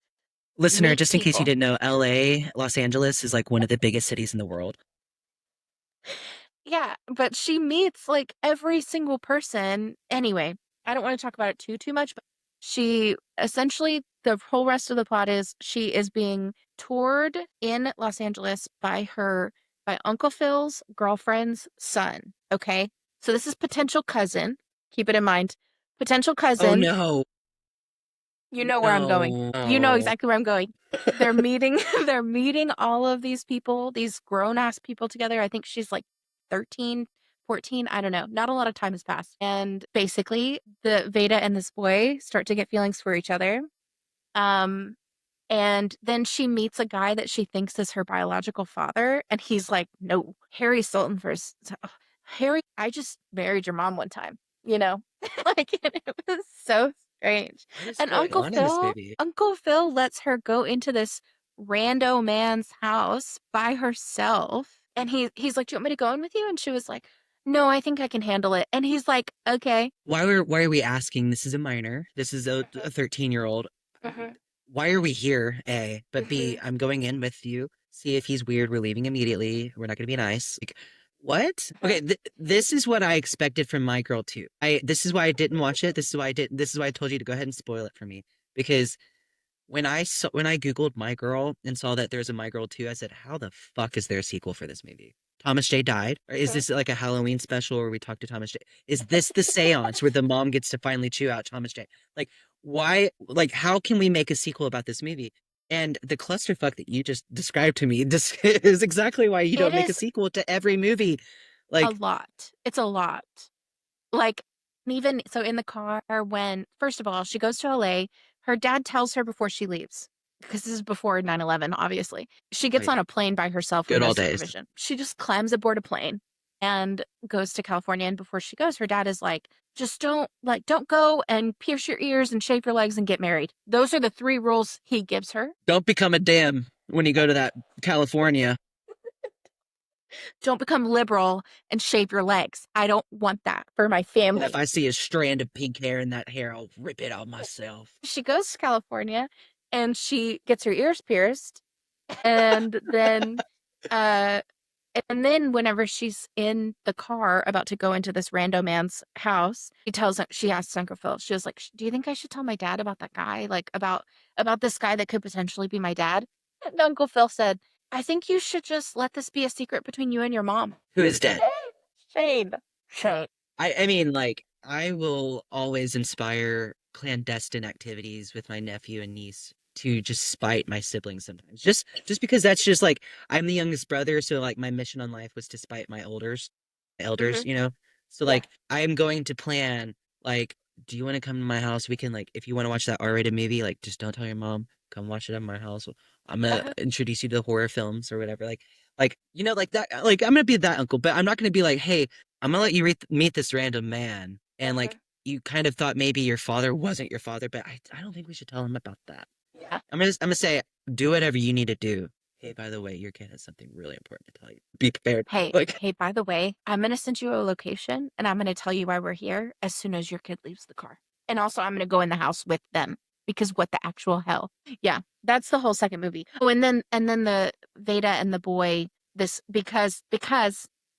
Listener, meet just in case you people. didn't know, LA, Los Angeles is like one of the biggest cities in the world. Yeah, but she meets like every single person. Anyway, I don't want to talk about it too much, but she essentially the whole rest of the plot is she is being toured in Los Angeles by Uncle Phil's girlfriend's son. Okay. So this is potential cousin. Keep it in mind. Potential Oh cousin. no. You know where I'm going. No. You know Oh. exactly where I'm going. They're meeting they're meeting all of these people, these grown-ass people together. I think she's like 13, 14. I don't know. Not a lot of time has passed. And basically, the Veda and this boy start to get feelings for each other. Um and then she meets a guy that she thinks is her biological father. And he's like, no, Harry Sultan Harry, I just married your mom one time, you know? Like, and it was so strange. What is And going on in this movie? Uncle Phil lets her go into this rando man's house by herself. And he's like, do you want me to go in with you? And she was like, no, I think I can handle it. And he's like, okay. Why are we asking? This is a minor. This is a 13-year-old. Mhm. Why are we here? A, but B, Mhm. I'm going in with you. See if he's weird. We're leaving immediately. We're not going to be nice. Like, what? Okay, this is what I expected from my girl too. I this is why I didn't watch it. This is why I did. This is why I told you to go ahead and spoil it for me because when I googled My Girl and saw that there's a My Girl 2, I said, "How the fuck is there a sequel for this movie?" Thomas J died? Or is Mhm. this like a Halloween special where we talk to Thomas J? Is this the seance where the mom gets to finally chew out Thomas J? Like, why? Like, how can we make a sequel about this movie? And the clusterfuck that you just described to me is exactly why you It don't make a is sequel to every movie. a Like, lot. It's a lot. Like, even so in the car when, first of all, she goes to LA, her dad tells her before she leaves, because this is before 9/11, obviously. She gets right, on a plane by herself with good no old days. supervision. She just climbs aboard a plane and goes to California. And before she goes, her dad is like, just don't go and pierce your ears and shave your legs and get married. Those are the three rules he gives her. Don't become a dam when you go to that California. Don't become liberal and shave your legs. I don't want that for my And if family. I see a strand of pink hair in that hair, I'll rip it out myself. She goes to California and she gets her ears pierced. And then, uh, whenever she's in the car about to go into this rando man's house, she asks Uncle Phil, she was like, do you think I should tell my dad about that guy? Like about this guy that could potentially be my dad? And Uncle Phil said, I think you should just let this be a secret between you and your mom. Who is dead? Shane. Shane. I mean, like, I will always inspire clandestine activities with my nephew and niece to just spite my siblings sometimes. Just because that's just like I'm the youngest brother, so like my mission on life was to spite my elders, Hmm. you know? So Yeah. like I am going to plan like, do you want to come to my house? We can like if you want to watch that R-rated movie, like just don't tell your mom. Come watch it at my house. I'm gonna Uh-huh. introduce you to horror films or whatever. Like you know, like that. Like I'm gonna be that uncle, but I'm not gonna be like, hey, I'm gonna let you meet this random man, and Uh-huh. like you kind of thought maybe your father wasn't your father, but I don't think we should tell him about that. Yeah. I'm gonna say do whatever you need to do. Hey, by the way, your kid has something really important to tell you. Be prepared. Hey, Like hey, by the way, I'm gonna send you a location and I'm gonna tell you why we're here as soon as your kid leaves the car. And also I'm gonna go in the house with them because what the actual hell? Yeah, that's the whole second movie. Oh, and then the Veda and the boy this because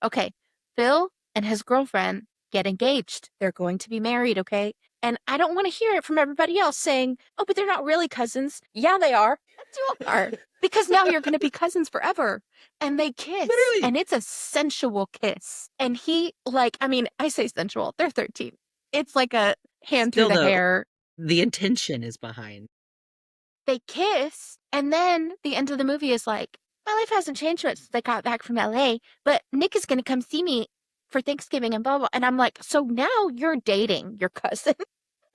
okay, Phil and his girlfriend get engaged. They're going to be married, okay? And I don't want to hear it from everybody else saying, "Oh, but they're not really cousins." Yeah, they are. Yes, you are. Because now you're going to be cousins forever and they kiss literally, and it's a sensual kiss and he like I mean I say sensual, they're 13, it's like a hand through still the though, hair. the intention is behind. they kiss, and then the end of the movie is like, my life hasn't changed much since I got back from LA, but Nick is going to come see me for Thanksgiving and blah, blah. And I'm like, so now you're dating your cousin.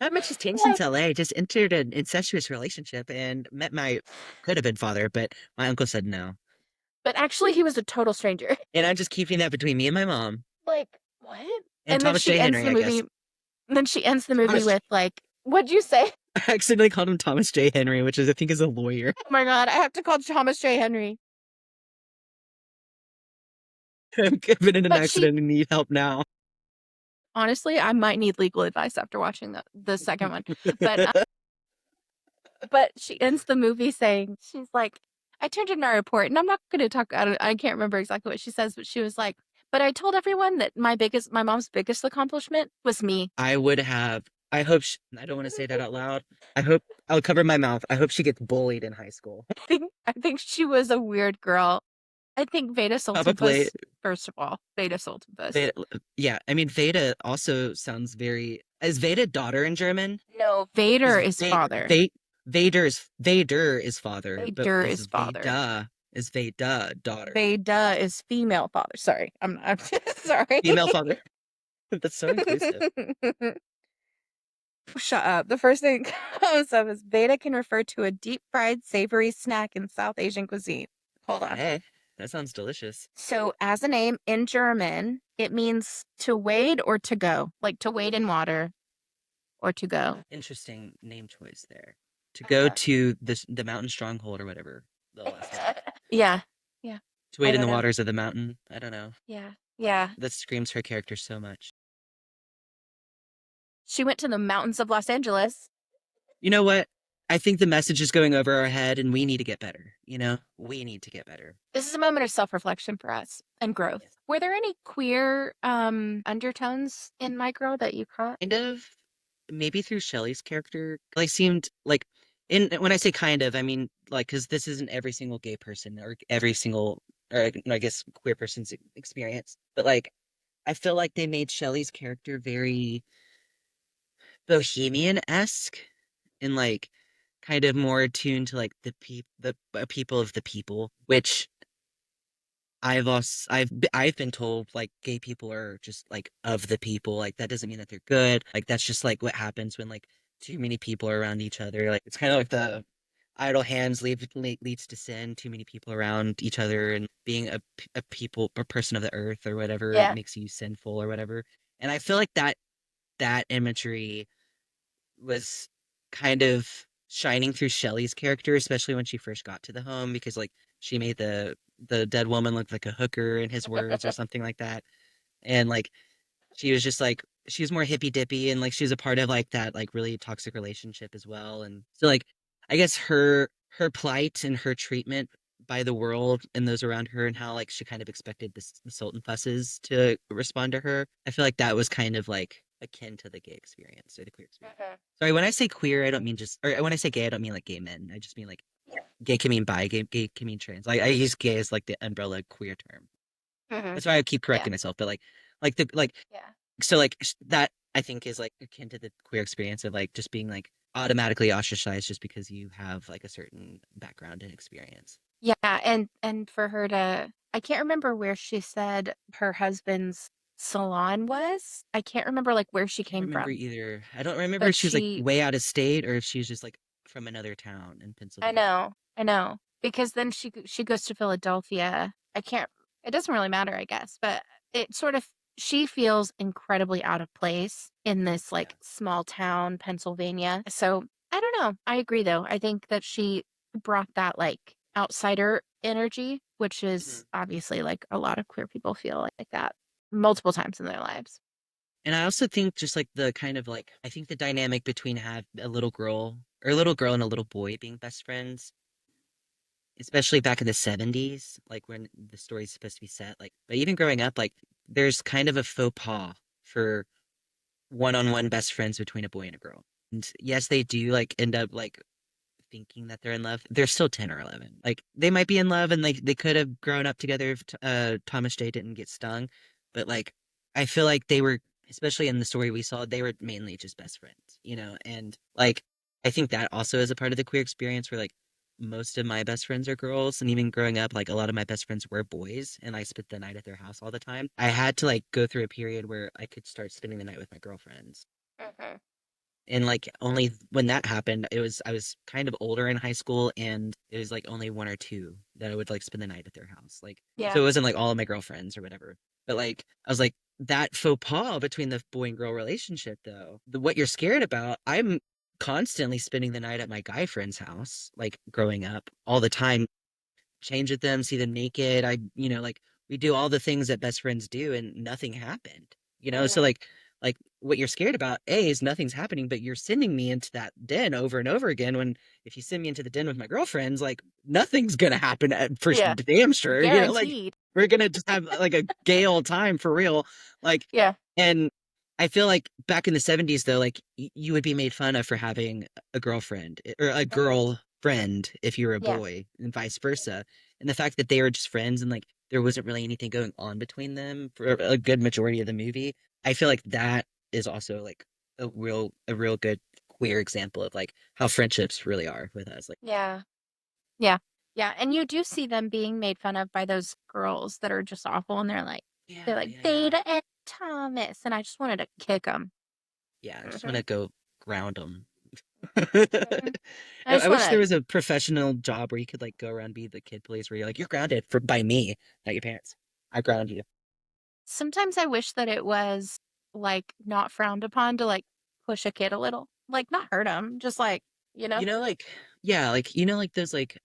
Not much has changed since Like, LA. Just entered an incestuous relationship and met my could have been father, but my uncle said no. but actually, he was a total stranger. And I'm just keeping that between me and my mom Like, what? and And then Thomas she J. ends Henry, the I movie. guess. Then she ends the movie Thomas, with like, what'd you say? I accidentally called him Thomas J. Henry, which is I think is a lawyer. Oh my God, I have to call Thomas J. Henry. I've been in an But she accident and need help now. honestly, I might need legal advice after watching the second one. But she ends the movie saying, she's like, I turned in my report, and I'm not going to talk, I can't remember exactly what she says, but she was like, but I told everyone that my mom's biggest accomplishment was me. I would have. I hope. I don't want to say that out loud. I hope I'll cover my mouth. I hope she gets bullied in high school. I think she was a weird girl. I think Veda Probably. Sultenfuss, first of all, Veda Sultenfuss. Veda, yeah, I mean Veda also sounds very. Is Veda daughter in German? No, Vader Because is father. Vader is father, but Vader is father. Is Veda daughter? Veda is female father. Sorry, I'm not sorry. Female father. That's so inclusive. Shut up. The first thing that comes up is Veda can refer to a deep fried savory snack in South Asian cuisine. Hold on. Hey, that sounds delicious. So, as a name in German, it means to wade or to go, like to wade in water or to go. Interesting name choice there. To go Uh, to the mountain stronghold or whatever the last name. yeah. Yeah. To I wade in don't the know. waters of the mountain. I don't know. Yeah. Yeah. That screams her character so much. She went to the mountains of Los Angeles. You know what? I think the message is going over our head and we need to get better. We need to get better. This is a moment of self-reflection for us and growth. Yes. Were there any queer undertones in My Girl that you caught? Kind of, maybe through Shelley's character. Like, seemed like, in when I say kind of, I mean, like, because this isn't every single gay person or every single, or I guess queer person's experience. But, like, I feel like they made Shelley's character very bohemian-esque and, like, kind of more attuned to, like, the people of the people, which I've been told like gay people are just like of the people. Like that doesn't mean that they're good. Like that's just like what happens when like too many people are around each other. Like it's kind of like the idle hands leads to sin. Too many people around each other and being a person of the earth or whatever Yeah. makes you sinful or whatever. And I feel like that imagery was kind of shining through Shelley's character, especially when she first got to the home, because like she made the dead woman look like a hooker in his words or something like that. And like she was just like she was more hippy dippy and like she was a part of like that like really toxic relationship as well. And so like I guess her plight and her treatment by the world and those around her and how like she kind of expected the Sultan fusses to respond to her. I feel like that was kind of like akin to the gay experience or the queer experience. Mhm. Sorry, when I say queer, I don't mean just, or when I say gay, I don't mean like gay men. I just mean like gay can mean bi, gay can mean trans. Like I use gay as like the umbrella queer term. Mhm. That's why I keep Yeah. correcting myself. But like Yeah. so like that I think is like akin to the queer experience of like just being like automatically ostracized just because you have like a certain background and experience. Yeah, and for her to I can't remember where she said her husband's salon was. I can't remember like where she Can't came remember from, either. I don't remember but if she was like she way out of state or if she was just like from another town in I Pennsylvania. know. I know. Because then she goes to Philadelphia. I can't it doesn't really matter, I guess, but it sort of she feels incredibly out of place in this Yeah. like small town Pennsylvania. So, I don't know. I agree though. I think that she brought that like outsider energy, which Mhm. is obviously like a lot of queer people feel like that multiple times in their lives. And I also think just like the kind of like I think the dynamic between have a little girl and a little boy being best friends, especially back in the 70s, like when the story's supposed to be set, like but even growing up, like there's kind of a faux pas for one-on-one best friends between a boy and a girl. And yes, they do like end up like thinking that they're in love. They're still 10 or 11. Like they might be in love and like they could have grown up together if Thomas J didn't get stung, but like I feel like they were especially in the story we saw, they were mainly just best friends, and like I think that also is a part of the queer experience where like most of my best friends are girls, and even growing up, like a lot of my best friends were boys, and I spent the night at their house all the time. I had to like go through a period where I could start spending the night with my girlfriends. Mhm. And like only when that happened, I was kind of older in high school, and it was like only one or two that I would like spend the night at their house. Like so Yeah. it wasn't like all of my girlfriends or whatever. But like I was like that faux pas between the boy and girl relationship though. What you're scared about, I'm constantly spending the night at my guy friend's house, like growing up all the time, change with them, see them naked. Like we do all the things that best friends do and nothing happened. So Mhm. like what you're scared about, A, is nothing's happening, but you're sending me into that den over and over again when if you send me into the den with my girlfriends, like nothing's gonna happen for Yeah. damn sure. Like Guaranteed. we're gonna just have like a gay old time for real. Like Yeah. and I feel like back in the 70s though, like you would be made fun of for having a girlfriend or a Mhm. girl friend if you were a Yeah. boy and vice versa. And the fact that they were just friends and like there wasn't really anything going on between them for a good majority of the movie, I feel like that is also like a real good queer example of like how friendships really are with us. Like, Yeah. Yeah. Yeah. And you do see them being made fun of by those girls that are just awful, and they're yeah, like yeah, yeah. Beta and Thomas, and I just wanted to kick them. Yeah, I just want Hmm. to go ground them. Hmm. I I just want wish there to. was a professional job where you could like go around and be the kid police where you're like, you're grounded for by me, not your parents. I ground you. Sometimes I wish that it was like not frowned upon to like push a kid a little, like not hurt him, just like you know, Like yeah, like like those like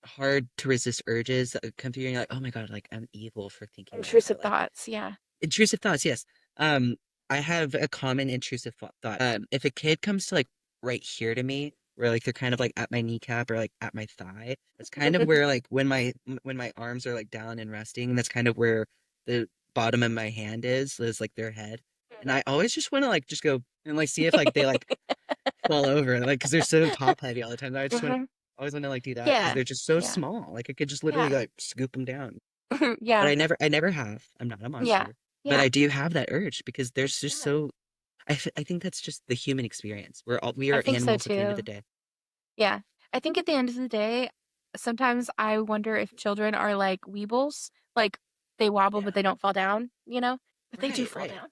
hard to resist urges that come through. And you're like, oh my God, like I'm evil for thinking that. Or intrusive like thoughts. Yeah. intrusive thoughts, yes. I have a common intrusive thought. If a kid comes to like right here to me, where like they're kind of like at my kneecap or like at my thigh, that's kind of where like when my arms are like down and resting, that's kind of where the bottom of my hand is like their head. And I always just want to like just go and like see if like they like fall over, like because they're so top heavy all the time. I just want Hmm. always want to like do that because Yeah. they're just so Yeah. small. Like I could just literally Yeah. like scoop them down. But Yeah. I never have. I'm not a Yeah. monster. But Yeah. I do have that urge because there's just Yeah. so I think that's just the human experience. We I are think so animals at the end of the too. day. Yeah. I think at the end of the day, sometimes I wonder if children are like weebles, like they wobble but Yeah. they don't fall down, you know? But they do Right, fall right. down.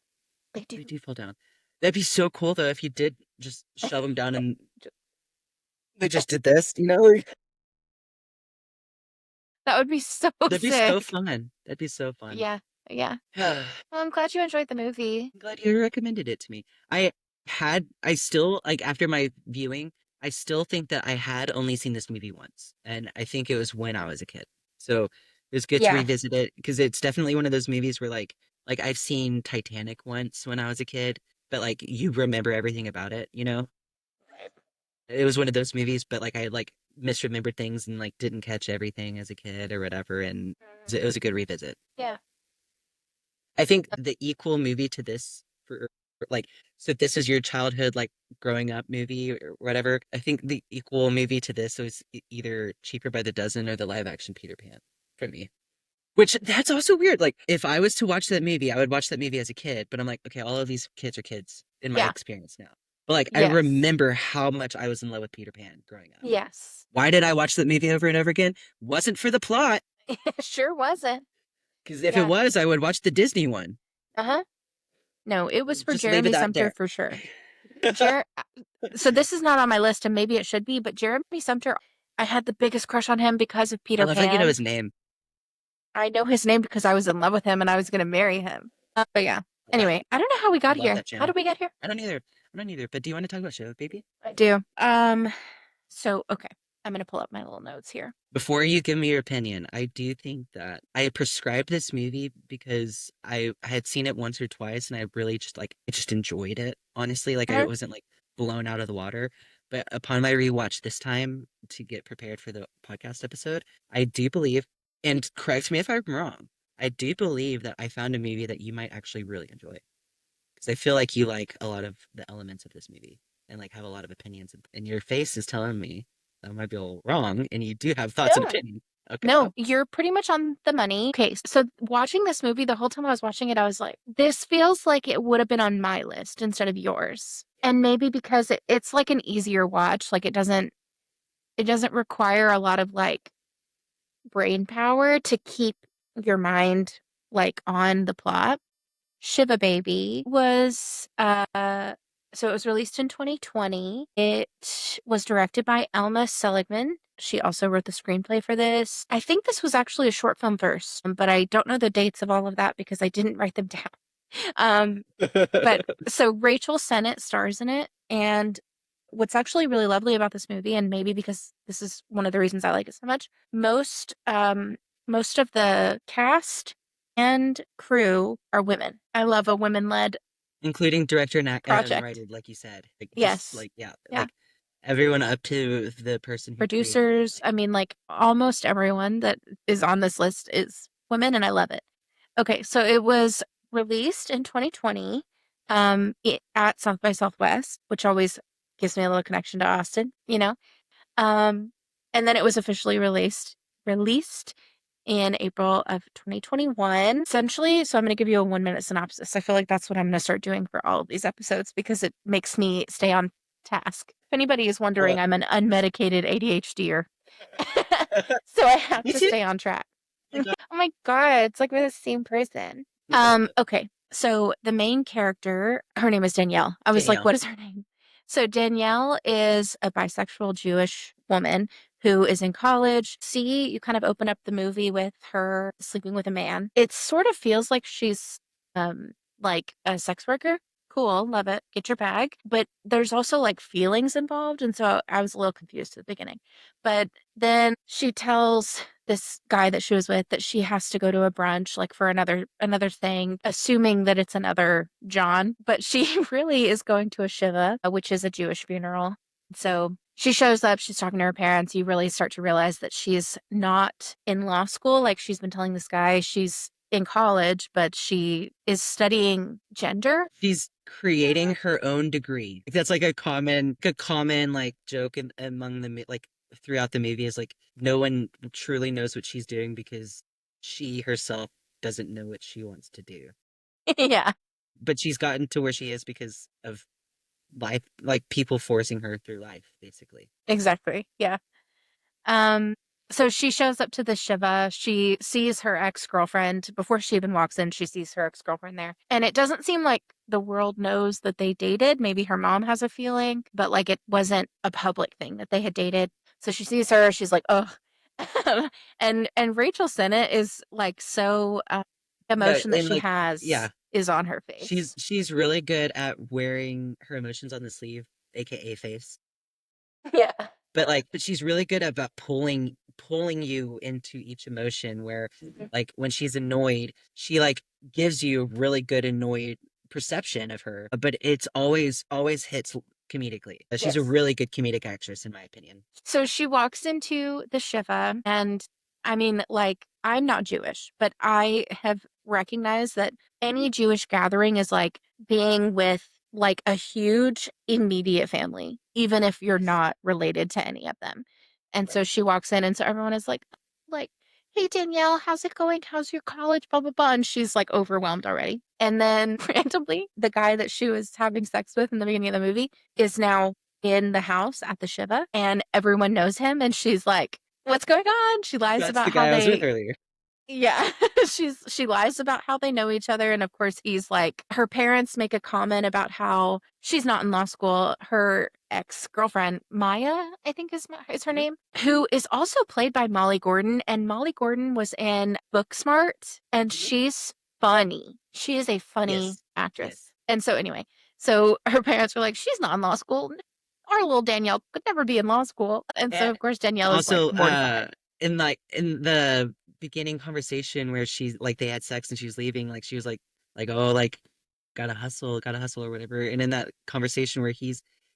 They do. They do fall down. That'd be so cool though if you did just shove them down and they just did this, like, That would be so that'd be so sick. fun. That'd be so fun. Yeah. Yeah. I'm Well, I'm glad you enjoyed the movie. glad you recommended it to me. I still like after my viewing, I still think that I had only seen this movie once, and I think it was when I was a kid. So it was good to Yeah. revisit it because it's definitely one of those movies where like I've seen Titanic once when I was a kid, but like you remember everything about it. Right. It was one of those movies, but like I like misremembered things and like didn't catch everything as a kid or whatever, and it was a good revisit. Yeah. I think the equal movie to this like so this is your childhood like growing up movie or whatever. I think the equal movie to this was either Cheaper by the Dozen or the live action Peter Pan for me. Which that's also weird. Like if I was to watch that movie, I would watch that movie as a kid, but I'm like, okay, all of these kids are kids in my Yeah. experience now. But like I Yes. remember how much I was in love with Peter Pan growing up. Yes. Why did I watch that movie over and over again? Wasn't for the plot, It sure wasn't. because if it Yeah. was, I would watch the Disney one. Uh-huh. No, it was for Just leave it Jeremy that Sumter there. for sure. Jer So this is not on my list and maybe it should be, but Jeremy Sumter, I had the biggest crush on him because of I Peter love how you know Pan. his name. I know his name because I was in love with him and I was going to marry him. But yeah. Yeah, Anyway, I don't know how we I got love here. that How channel. did we get here? I don't either. I don't either. But do you want to talk about Shiva Baby? I do. So okay. I'm gonna pull up my little notes here. Before you give me your opinion, I do think that I prescribed this movie because I had seen it once or twice and I really just like I just enjoyed it. Honestly, like I Mhm. wasn't like blown out of the water. But upon my rewatch this time to get prepared for the podcast episode, I do believe, and correct me if I'm wrong, I do believe that I found a movie that you might actually really enjoy. Because I feel like you like a lot of the elements of this movie and like have a lot of opinions. And your face is telling me that I might be a little wrong, and you do have thoughts and No. opinions. Okay. No, Oh, you're pretty much on the money. Okay, so watching this movie, the whole time I was watching it, I was like, this feels like it would have been on my list instead of yours. And maybe because it's like an easier watch, like it doesn't require a lot of like brain power to keep your mind like on the plot. Shiva Baby was so it was released in 2020. It was directed by Alma Seligman. She also wrote the screenplay for this. I think this was actually a short film first, but I don't know the dates of all of that because I didn't write them down. Um, but so Rachel Sennett stars in it, and what's actually really lovely about this movie, and maybe because this is one of the reasons I like it so much, most of the cast and crew are women. I love a women-led Including director and project. writer, like you said. Like just Yes. like yeah, Yeah. like everyone up to the person who created it. Producers, Like I mean, like almost everyone that is on this list is women, and I love it. Okay, so it was released in 2020 at South by Southwest, which always gives me a little connection to Austin, you know. Um, and then it was officially released in April of 2021. Essentially, so I'm going to give you a 1 minute synopsis. I feel like that's what I'm going to start doing for all of these episodes because it makes me stay on task. If anybody is wondering, well, I'm an unmedicated ADHDer. So I have me to too. stay on track. Like Oh my God, it's like we're the same person. Okay. So the main character, her name is Danielle. I was like, Danielle. what is her name? So Danielle is a bisexual Jewish woman who is in college. See, you kind of open up the movie with her sleeping with a man. It sort of feels like she's um like a sex worker. Cool, love it. Get your bag. But there's also like feelings involved, and so I was a little confused at the beginning. But then she tells this guy that she was with that she has to go to a brunch like for another thing, assuming that it's another John, but she really is going to a Shiva, which is a Jewish funeral. So she shows up, she's talking to her parents. You really start to realize that she's not in law school like she's been telling this guy. She's in college, but she is studying gender. She's creating her own degree. That's like a common like joke among like throughout the movie is like no one truly knows what she's doing because she herself doesn't know what she wants to do. Yeah, But she's gotten to where she is because of life, like people forcing her through life, basically. exactly. Yeah. Um, so she shows up to the Shiva. She sees her ex-girlfriend before she even walks in. She sees her ex-girlfriend there. And it doesn't seem like the world knows that they dated. Maybe her mom has a feeling, but like it wasn't a public thing that they had dated. So she sees her, she's like, "Oh." And Rachel Sennett is like so Yeah, emotion that and she like yeah, has is on her she's face. she's really good at wearing her emotions on the sleeve, aka face. Yeah. But she's really good about pulling you into each emotion where like when she's annoyed, she like gives you really good annoyed perception of her, but it's always hits comedically. She's a Yes. really good comedic actress in my opinion. So she walks into the Shiva, and I mean, like, I'm not Jewish, but I have recognized that any Jewish gathering is like being with like a huge immediate family, even if you're Yes. not related to any of them. And so Right. she walks in, and so everyone is like, hey, Danielle, how's it going? How's your college? Blah, blah, blah. And she's like overwhelmed already. And then randomly, the guy that she was having sex with in the beginning of the movie is now in the house at the Shiva and everyone knows him and she's like, what's going on? She lies That's about the how guy I was with they earlier. yeah, she lies about how they know each other and of course he's like her parents make a comment about how she's not in law school. Her ex-girlfriend, Maya, I think is her Mhm. name, who is also played by Molly Gordon and Molly Gordon was in Booksmart and Mhm. she's funny. She is a funny Yes. actress. Yes. And so anyway, so her parents were like, she's not in law school. Our little Danielle could never be in law school. And so And of course Danielle is like also, mortified. in the beginning conversation where she like they had sex and she was leaving, like she was like oh like gotta hustle or whatever. And in that conversation where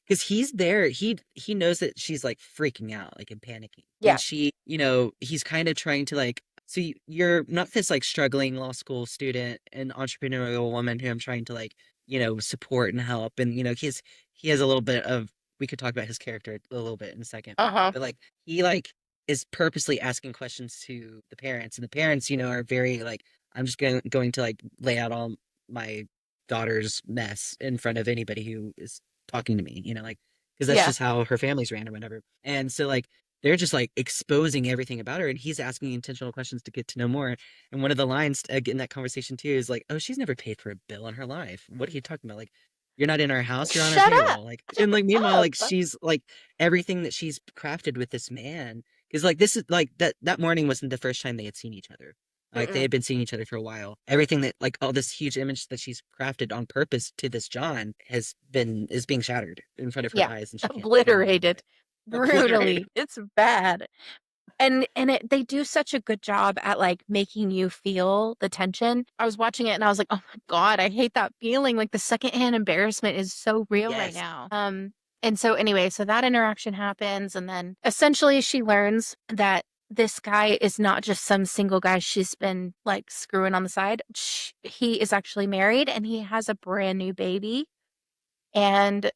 because he's there, he knows that she's like freaking out, like and panicking, Yeah. and he's kind of trying to like. So you're not this like struggling law school student and entrepreneurial woman who I'm trying to like support and help, and he has a little bit of we could talk about his character a little bit in a second, Uh-huh. but like he like is purposely asking questions to the parents, and the parents, are very like, I'm just going to like lay out all my daughter's mess in front of anybody who is talking to me, like because that's Yeah. just how her family's ran or whatever. And so like they're just like exposing everything about her, and he's asking intentional questions to get to know more. And one of the lines in that conversation too is like, "Oh, she's never paid for a bill in her life. What are you talking about? Like, you're not in our house, you're on our Shut up. payroll." Like, Shut and like meanwhile, like up. she's like everything that she's crafted with this man because like this is like that morning wasn't the first time they had seen each other. Like they Mm-mm. had been seeing each other for a while. Everything that like all this huge image that she's crafted on purpose to this John is being shattered in front of her Yeah. eyes, and she can't handle Obliterated it. Obliterated. brutally. It's bad. And they do such a good job at like making you feel the tension. I was watching it and I was like, "Oh my God, I hate that feeling." Like the secondhand embarrassment is so real right Yes. now. And so anyway, so that interaction happens and then essentially she learns that this guy is not just some single guy she's been like screwing on the side. He is actually married and he has a brand new baby. And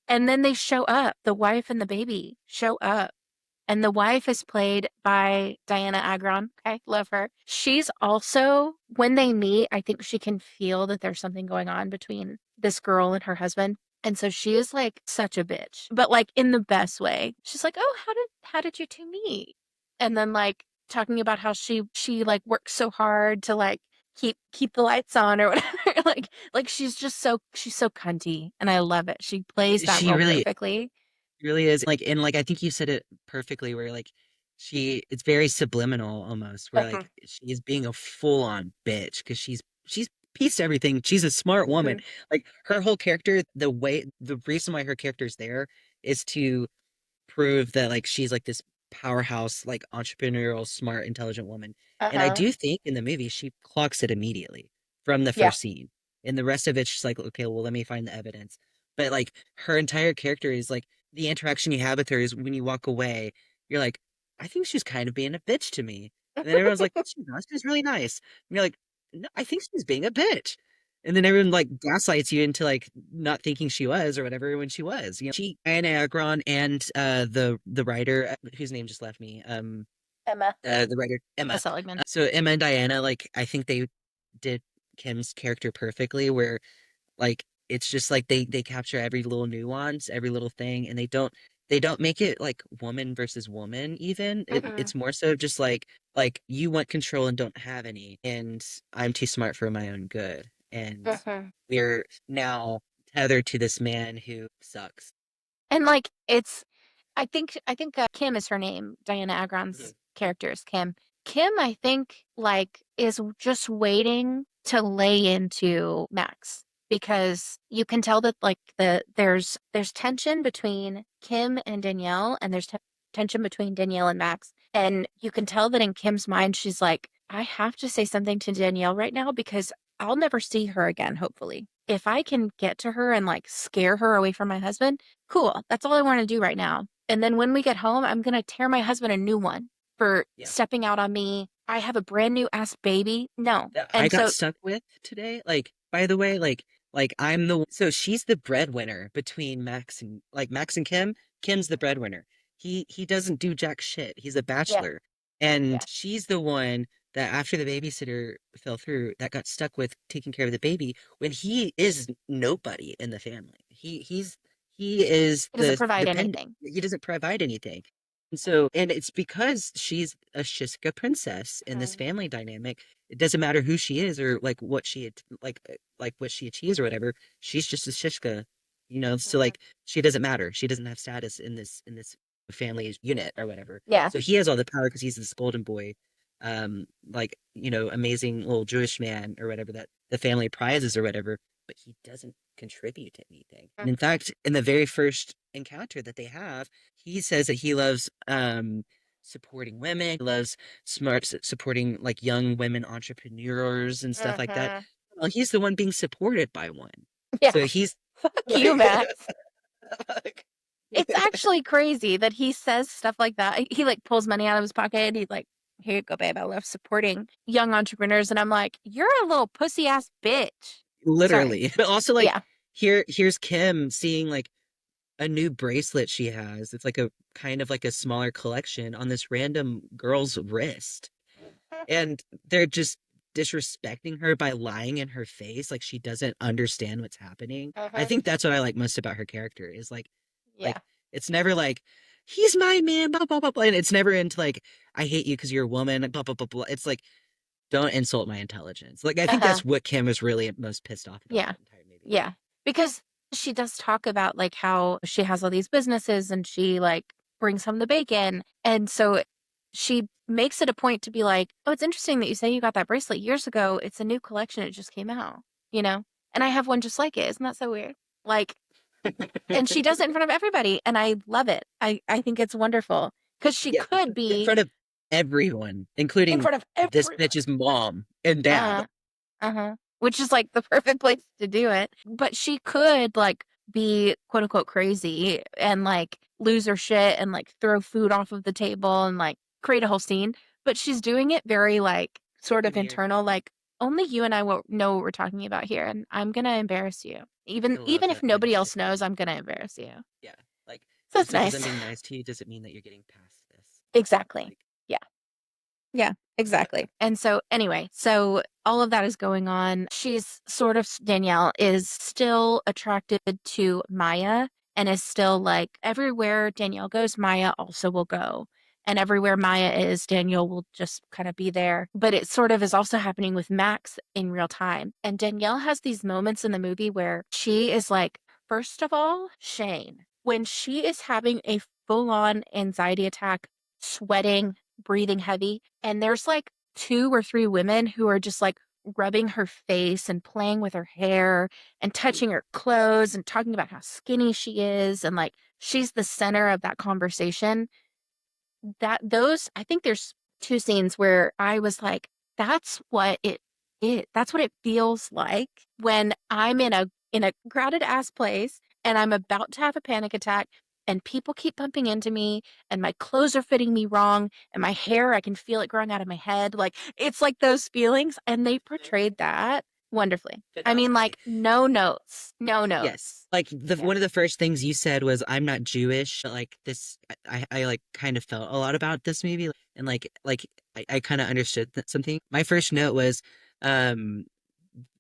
and then they show up. The wife and the baby show up and the wife is played by Diana Agron. Okay, love her. She's also, when they meet, I think she can feel that there's something going on between this girl and her husband. And so she is like such a bitch, but like in the best way. She's like, "Oh, how did you two meet?" And then like talking about how she like works so hard to like keep the lights on or whatever. like she's so cunty and I love it. She plays that She role really perfectly. really is like, and like I think you said it perfectly where like it's very subliminal almost where Mhm, like she is being a full-on bitch because she's pieced everything. She's a smart woman. mhm, Like her whole character, the reason why her character is there is to prove that like she's like this powerhouse, like entrepreneurial, smart, intelligent woman. And I uh-huh. do think in the movie she clocks it immediately from the Yeah. first scene. And the rest of it's just like, okay, well, let me find the evidence. But like her entire character is like the interaction you have with her is when you walk away, you're like, I think she's kind of being a bitch to me. And then everyone's like, no, she's not. She's really nice. And you're like, no, I think she's being a bitch. And then everyone like gaslights you into like not thinking she was or whatever when she was. She Anna Agron and the writer whose name just left me. Emma. The writer Emma Emma. Seligman. So Emma and Diana, like I think they did Kim's character perfectly, where like it's just like they capture every little nuance, every little thing, and they don't make it like woman versus woman even. Mhm, It's more so just like you want control and don't have any, and I'm too smart for my own good. And mhm. we're now tethered to this man who sucks. And like I think Kim is her name. Diana Mhm. Agron's character is Kim. Kim, I think, like, is just waiting to lay into Max because you can tell that like there's tension between Kim and Danielle, and there's tension between Danielle and Max, and you can tell that in Kim's mind she's like, I have to say something to Danielle right now because I'll never see her again. Hopefully, if I can get to her and like scare her away from my husband, cool. That's all I want to do right now. And then when we get home, I'm going to tear my husband a new one for Yeah. stepping out on me. I have a brand new ass baby. No. That I And got so, stuck with today. Like, by the way, like I'm so she's the breadwinner between Max and Kim. Kim's the breadwinner. He doesn't do jack shit. He's a yeah, bachelor. And yeah. she's the one that after the babysitter fell through that got stuck with taking care of the baby when he is nobody in the family. He is It doesn't the provide dependent. anything. He doesn't provide anything. And so, and it's because she's a Shiska princess in this Mhm, family dynamic. It doesn't matter who she is or like what like what she achieves or whatever. She's just a Shishka, so mhm. like she doesn't matter. She doesn't have status in this family unit or whatever. Yeah. So he has all the power because he's this golden boy, like amazing little Jewish man or whatever that the family prizes or whatever, but he doesn't contribute to anything. And in fact, in the very first encounter that they have, he says that he loves supporting women, he loves supporting like young women entrepreneurs and stuff like that. Mhm. Well, he's the one being supported by one. Yeah. So he's Fuck you, like, Max. like It's actually crazy that he says stuff like that. He like pulls money out of his pocket. He's like, here you go, babe. I love supporting young entrepreneurs. And I'm like, you're a little pussy ass bitch. Sorry. literally. But also like Yeah. here's Kim seeing like a new bracelet she has. It's like a kind of like a smaller collection on this random girl's wrist. And they're just disrespecting her by lying in her face, like she doesn't understand what's happening. I Uh-huh. think that's what I like most about her character is like Yeah. it's never like he's my man, blah blah blah blah, and it's never into like I hate you because you're a woman, blah blah blah blah. It's like don't insult my intelligence. Like I think Uh-huh. that's what Kim is really most pissed off about Yeah. that entire movie. Yeah. Because she does talk about like how she has all these businesses and she like brings home the bacon. And so she makes it a point to be like, oh, it's interesting that you say you got that bracelet years ago. It's a new collection. It just came out, you know? And I have one just like it. Isn't that so weird? Like, and she does it in front of everybody. And I love it. I think it's wonderful because she Yeah, could in be front of everyone, in including front of this everyone. bitch's mom and dad. Uh, uh-huh. Which is like the perfect place to do it. But she could like be quote unquote crazy and like lose her shit and like throw food off of the table and like create a whole scene. But she's doing it very like sort of Demure. internal, like only you and I will know what we're talking about here, and I'm gonna embarrass you. I love Even if that kind of nobody shit. else knows, I'm gonna embarrass you. Yeah, like So it's just because I'm nice. being nice to you doesn't mean that you're getting past this. Exactly. Like, Yeah. Yeah, exactly. And so, anyway, so all of that is going on. She's sort of, Danielle is still attracted to Maya and is still like, everywhere Danielle goes, Maya also will go. And everywhere Maya is, Danielle will just kind of be there. But it sort of is also happening with Max in real time. And Danielle has these moments in the movie where she is like, first of all, Shane, when she is having a full on anxiety attack, sweating, breathing heavy, and there's like two or three women who are just like rubbing her face and playing with her hair and touching her clothes and talking about how skinny she is and like she's the center of that conversation. That those I think there's two scenes where I was like, that's what it is. That's what it feels like when I'm in a crowded ass place and I'm about to have a panic attack and people keep bumping into me and my clothes are fitting me wrong and my hair, I can feel it growing out of my head. Like it's like those feelings and they portrayed that wonderfully. I mean, phenomenally. like no notes, no Yes. notes. Like the Yeah. one of the first things you said was I'm not Jewish. Like this I like kind of felt a lot about this movie and like I kind of understood something. My first note was um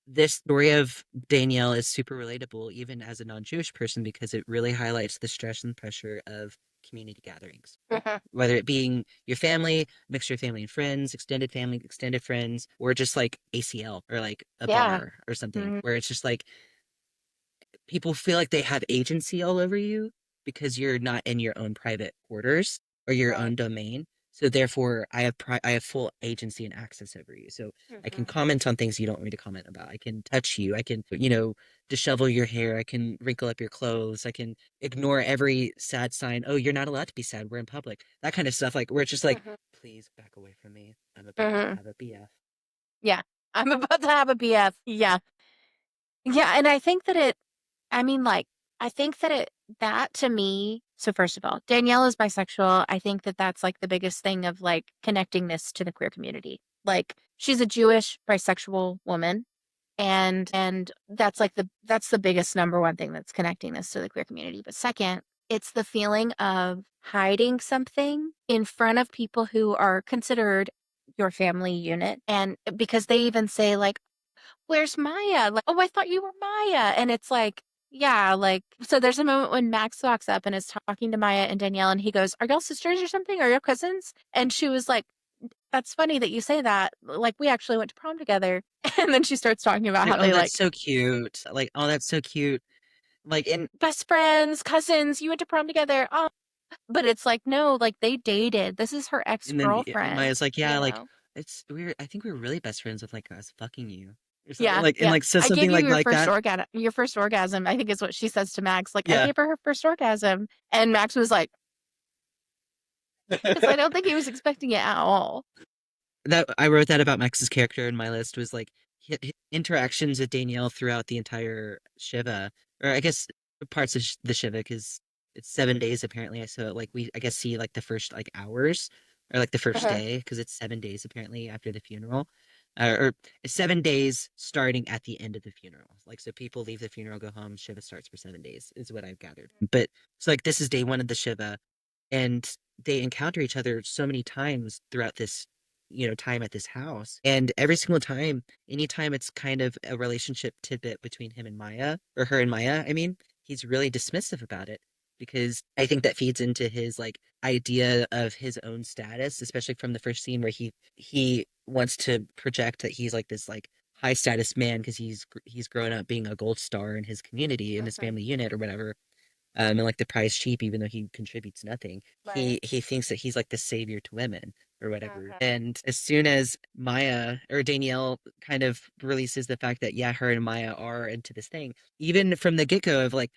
this story of Danielle is super relatable even as a non-Jewish person because it really highlights the stress and pressure of community gatherings. Mhm. Whether it being your family, mixture of family and friends, extended family, extended friends, or just like ACL or like a Yeah. bar or something Mhm. where it's just like people feel like they have agency all over you because you're not in your own private quarters or your Right. own domain. So therefore, I have full agency and access over you. So I can Mhm. comment on things you don't want me to comment about. I can touch you. I can, you know, dishevel your hair. I can wrinkle up your clothes. I can ignore every sad sign. Oh, you're not allowed to be sad. We're in public. That kind of stuff. Like where it's just like, Mhm. please back away from me. I'm about to Mhm. have a BF. Yeah. I'm about to have a BF. Yeah. Yeah. And I think that I mean, like, I think that that to me, so first of all, Danielle is bisexual. I think that that's like the biggest thing of like connecting this to the queer community. Like, she's a Jewish bisexual woman. And that's like that's the biggest number one thing that's connecting this to the queer community. But second, it's the feeling of hiding something in front of people who are considered your family unit. And because they even say, like, where's Maya? Like, oh, I thought you were Maya. And it's like, yeah, like, so there's a moment when Max walks up and is talking to Maya and Danielle, and he goes, are y'all sisters or something? Are y'all cousins? And she was like, that's funny that you say that. Like, we actually went to prom together. And then she starts talking about Like, how oh, they that's like so cute. Like, oh, that's so cute. Like, and best friends, cousins, you went to prom together. Oh, but it's like, no, like they dated. This is her And then ex-girlfriend, Maya's like, you yeah, like know? it's we're I think we're really best friends with like us fucking you or something Yeah, like and yeah. like says I gave something you like that. your first orgasm, I think is what she says to Max. Like, I Yeah. gave her first orgasm. And Max was like, because I don't think he was expecting it at all. That I wrote that about Max's character in my list was like interactions with Danielle throughout the entire Shiva, or I guess parts of the Shiva because it's 7 days apparently. So like we I guess see like the first like hours or like the first Uh-huh. day because it's 7 days apparently after the funeral, or 7 days starting at the end of the funeral. Like so people leave the funeral, go home. Shiva starts for 7 days is what I've gathered. But so like this is day one of the Shiva, and they encounter each other so many times throughout this time at this house. And every single time, anytime it's kind of a relationship tidbit between him and Maya, or her and Maya, I mean, he's really dismissive about it because I think that feeds into his like idea of his own status, especially from the first scene where he wants to project that he's like this like high status man because he's grown up being a gold star in his community in his Mhm. family unit or whatever, and like the prize cheap, even though he contributes nothing. Right. He thinks that he's like the savior to women or whatever. Mhm. And as soon as Maya or Danielle kind of releases the fact that yeah, her and Maya are into this thing, even from the get go of like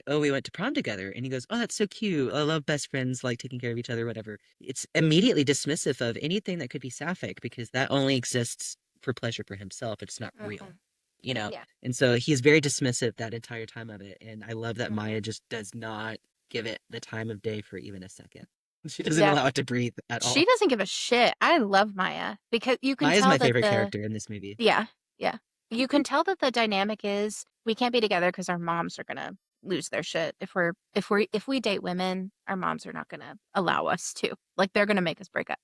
oh we went to prom together, and he goes oh that's so cute, I love best friends like taking care of each other whatever. It's immediately dismissive of anything that could be sapphic because that only exists for pleasure for himself. It's not real, Mhm. you know. Yeah. And so he's very dismissive that entire time of it. And I love that Mhm. Maya just does not give it the time of day for even a second. She doesn't Yeah. allow it to breathe at She all. doesn't give a shit. I love Maya because you can Maya's tell my that favorite the character in this movie. yeah, yeah. You can tell that the dynamic is we can't be together because our moms are gonna lose their shit. If we date women, our moms are not gonna allow us to. Like they're gonna make us break up.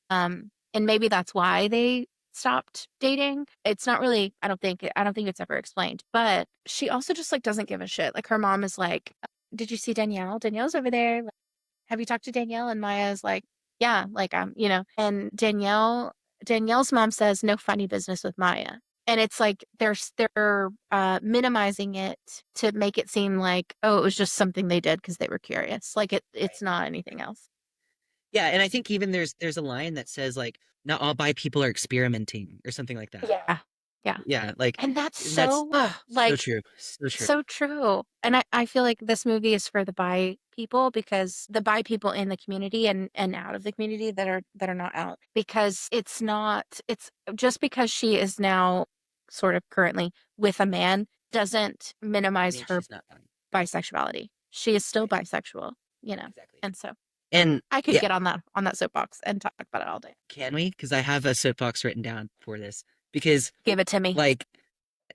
And maybe that's why they stopped dating. It's not really, I don't think it's ever explained. But she also just like doesn't give a shit. Like her mom is like, "Did you see Danielle? Danielle's over there. Like, have you talked to Danielle?" And Maya's like, "Yeah, like And Danielle's mom says, "No funny business with Maya." And it's like they're minimizing it to make it seem like, oh, it was just something they did because they were curious. Like Right. it's not anything else. Yeah, and I think even there's a line that says like not all bi people are experimenting or something like that. Yeah. Yeah. Yeah, like And that's and that's so so like true. So true. so true. And I feel like this movie is for the bi people because the bi people in the community and out of the community that are not out because it's just because she is now sort of currently with a man doesn't I minimize mean her she's not fine. bisexuality. She is still Right. bisexual. Exactly. And so And I could yeah, get on that soapbox and talk about it all day. can we? Because I have a soapbox written down for this. Because Give it to me. like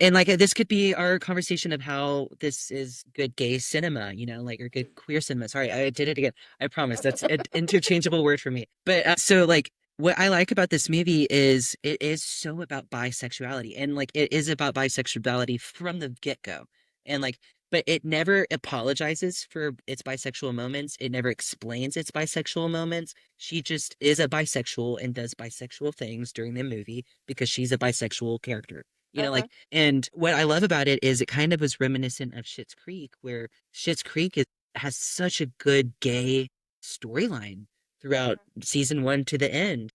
and like this could be our conversation of how this is good gay cinema, like or good queer cinema. Sorry, I did it again. I promise that's an interchangeable word for me. But so like what I like about this movie is it is so about bisexuality and like it is about bisexuality from the get-go. And like but it never apologizes for its bisexual moments. It never explains its bisexual moments. She just is a bisexual and does bisexual things during the movie because she's a bisexual character. Uh-huh. And what I love about it is it kind of was reminiscent of Schitt's Creek, where Schitt's Creek has such a good gay storyline throughout season one to the end.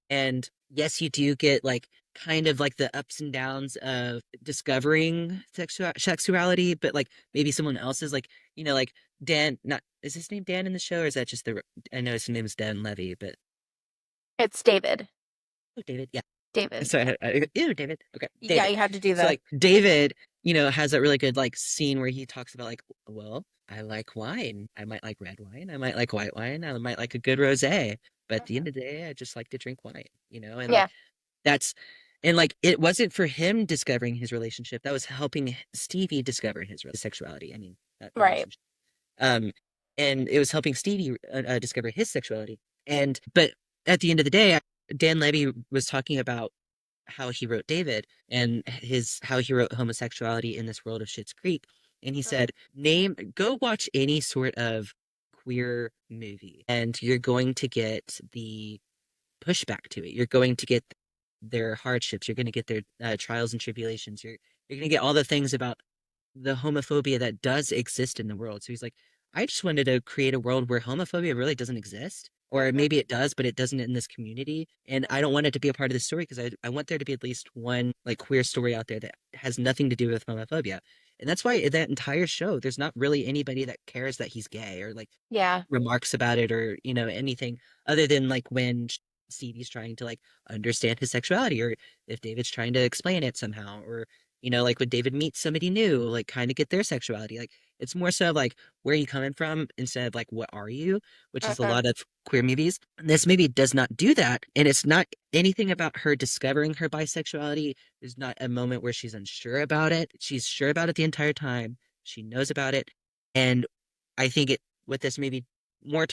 And yes, you do get like kind of like the ups and downs of discovering sexuality, but like maybe someone else's, like, like Dan, not, is his name Dan in the show, or is that just I know his name is Dan Levy, but, It's David. oh, David, yeah. David. So Yeah. ew, David. Okay, Yeah, David. you had to do So the like David, has that really good like scene where he talks about like, well, I like wine. I might like red wine. I might like white wine. I might like a good rosé. But at the end of the day, I just like to drink wine. And like Yeah. that's and like it wasn't for him discovering his relationship. That was helping Stevie discover his sexuality. I mean, that Right. relationship. Um, and it was helping Stevie discover his sexuality. And but at the end of the day, Dan Levy was talking about how he wrote David and his how he wrote homosexuality in this world of Schitt's Creek. And he Mhm. said, go watch any sort of queer movie, and you're going to get the pushback to it. You're going to get their hardships. You're going to get their trials and tribulations. You're going to get all the things about the homophobia that does exist in the world. So he's like, I just wanted to create a world where homophobia really doesn't exist. Or Mhm. maybe it does, but it doesn't in this community. And I don't want it to be a part of the story because I want there to be at least one like queer story out there that has nothing to do with homophobia. And that's why that entire show, there's not really anybody that cares that he's gay or like Yeah. remarks about it or anything other than like when Stevie's trying to like understand his sexuality or if David's trying to explain it somehow or like when David meets somebody new, like kind of get their sexuality. Like it's more so of like where are you coming from instead of like what are you, which is a Mhm. lot of queer movies. And this movie does not do that, and it's not anything about her discovering her bisexuality. There's not a moment where she's unsure about it. She's sure about it the entire time. She knows about it, and I think it what this movie more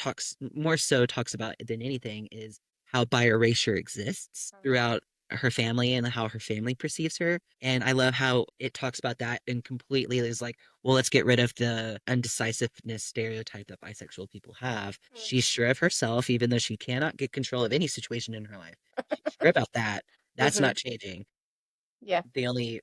so talks about than anything is how bi-erasure exists throughout her family and how her family perceives her. And I love how it talks about that and completely is like, well, let's get rid of the undecisiveness stereotype that bisexual people have. She's sure of herself, even though she cannot get control of any situation in her life. She's sure about that. That's Mm-hmm. not changing. Yeah. The only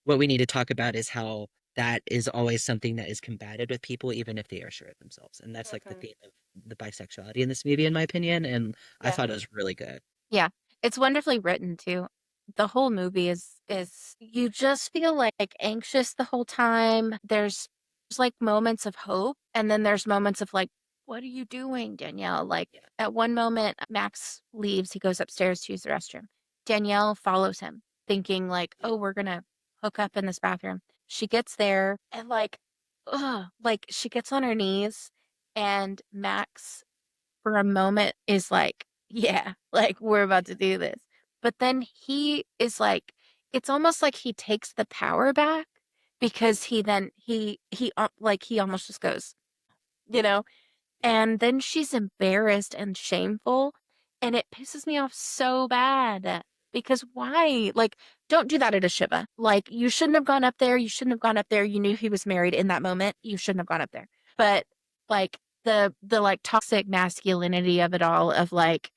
what we need to talk about is how that is always something that is combated with people, even if they are sure of themselves. And that's like the Mm-hmm. theme of the bisexuality in this movie, in my opinion. And I Yeah. thought it was really good. Yeah. It's wonderfully written too. The whole movie is you just feel like anxious the whole time. There's like moments of hope and then there's moments of like, what are you doing, Danielle? Like Yeah. at one moment Max leaves, he goes upstairs to use the restroom. Danielle follows him, thinking like, oh, we're gonna hook up in this bathroom. She gets there and like she gets on her knees and Max for a moment is like, yeah, like we're about to do this. But then he is like, it's almost like he takes the power back because he almost just goes, you know, and then she's embarrassed and shameful. And it pisses me off so bad because why? Like, don't do that at a Shiva. Like, you shouldn't have gone up there. You shouldn't have gone up there. You knew he was married in that moment. You shouldn't have gone up there. But like the like toxic masculinity of it all, of like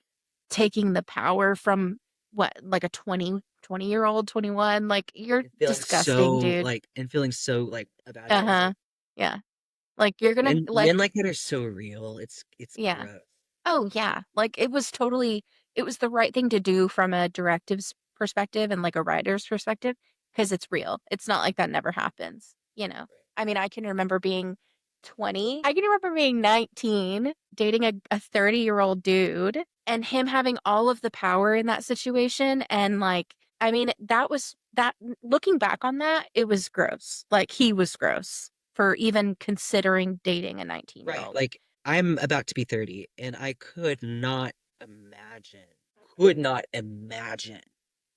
taking the power from what, like a 20 year old, 21, like you're disgusting, dude. And feeling so like about it and Uh-huh. like Yeah. Like you're gonna and like, men like that are so real. It's yeah. gross. Oh, yeah. Like it was the right thing to do from a directive's perspective and like a writer's perspective because it's real. It's not like that never happens, you know? I mean, I can remember being 20. I can remember being 19, dating a 30-year-old dude and him having all of the power in that situation. And like, I mean, that was that looking back on that, it was gross. Like, he was gross for even considering dating a 19 year Right. old. Like I'm about to be 30 and I imagine, could not imagine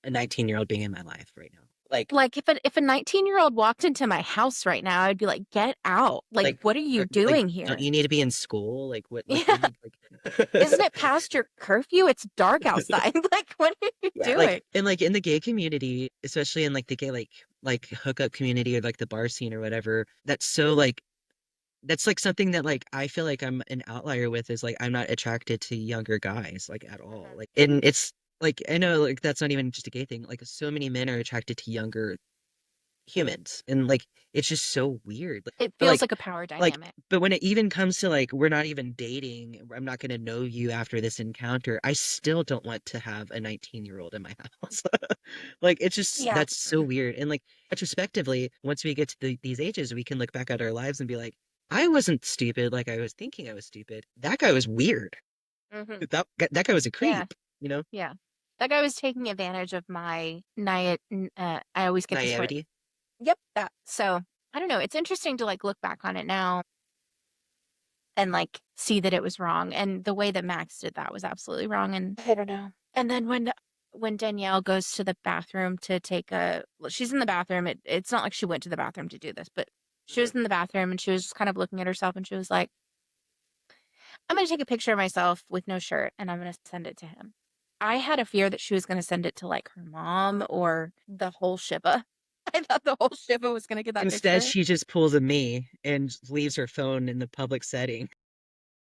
a 19-year-old being in my life right now. Like if a 19-year-old walked into my house right now, I'd be like, "Get out. Like like what are you like doing don't here?" you need to be in school? Like Yeah. what do you Isn't like it past your curfew? It's dark outside. Like what are you Yeah, doing? like in the gay community, especially in like the gay like hookup community or like the bar scene or whatever, that's like something that like I feel like I'm an outlier with is like I'm not attracted to younger guys like at all. Mhm. Like and it's like I know like that's not even just a gay thing. Like so many men are attracted to younger humans and like it's just so weird. It But feels like a power like dynamic. but when it even comes to like we're not even dating, I'm not going to know you after this encounter, I still don't want to have a 19-year-old in my house. Like it's just Yeah. that's so weird. And like retrospectively, once we get to these ages, we can look back at our lives and be like, I wasn't stupid like I was thinking I was stupid. That guy was weird. Hmm. That guy was a Yeah. creep, you know? Yeah. That guy was taking advantage of my I always get this word. Naivety. Yep, that. So, I don't know. It's interesting to like look back on it now and like see that it was wrong. And the way that Max did that was absolutely wrong. And I don't know. And then when Danielle goes to the bathroom to take a, well, she's in the bathroom. It's not like she went to the bathroom to do this, but she Mhm. was in the bathroom and she was just kind of looking at herself and she was like, I'm going to take a picture of myself with no shirt and I'm going to send it to him. I had a fear that she was going to send it to like her mom or the whole Shiva. I thought the whole Shiva was going to get that Instead, picture. she just pulls a me and leaves her phone in the public setting.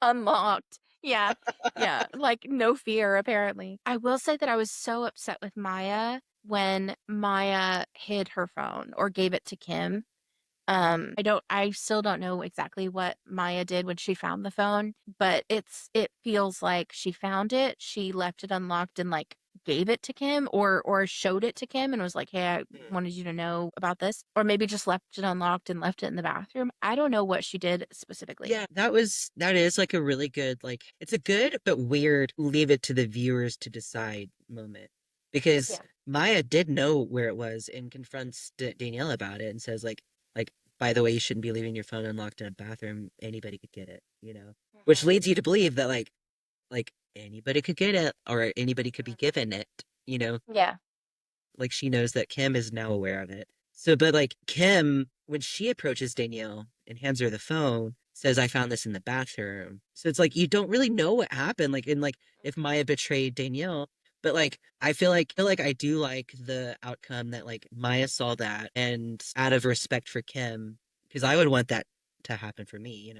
Unlocked. Yeah. Yeah. Like no fear, apparently. I will say that I was so upset with Maya when Maya hid her phone or gave it to Kim. I still don't know exactly what Maya did when she found the phone, but it feels like she found it, she left it unlocked and like gave it to Kim or showed it to Kim and was like, "Hey, I wanted you to know about this." Or maybe just left it unlocked and left it in the bathroom. I don't know what she did specifically. Yeah, that is like a really good like it's a good but weird leave it to the viewers to decide moment because Yeah. Maya did know where it was and confronts Danielle about it and says like by the way you shouldn't be leaving your phone unlocked in a bathroom, anybody could get it, you know, which Mhm. leads you to believe that like anybody could get it or anybody could be Mhm. given it, you know, Yeah. like she knows that Kim is now aware of it. So, but like Kim, when she approaches Danielle and hands her the phone, says I found this in the bathroom. So it's like you don't really know what happened. Like in like if Maya betrayed Danielle, but like I feel like I do like the outcome that like Maya saw that and out of respect for Kim, because I would want that to happen for me,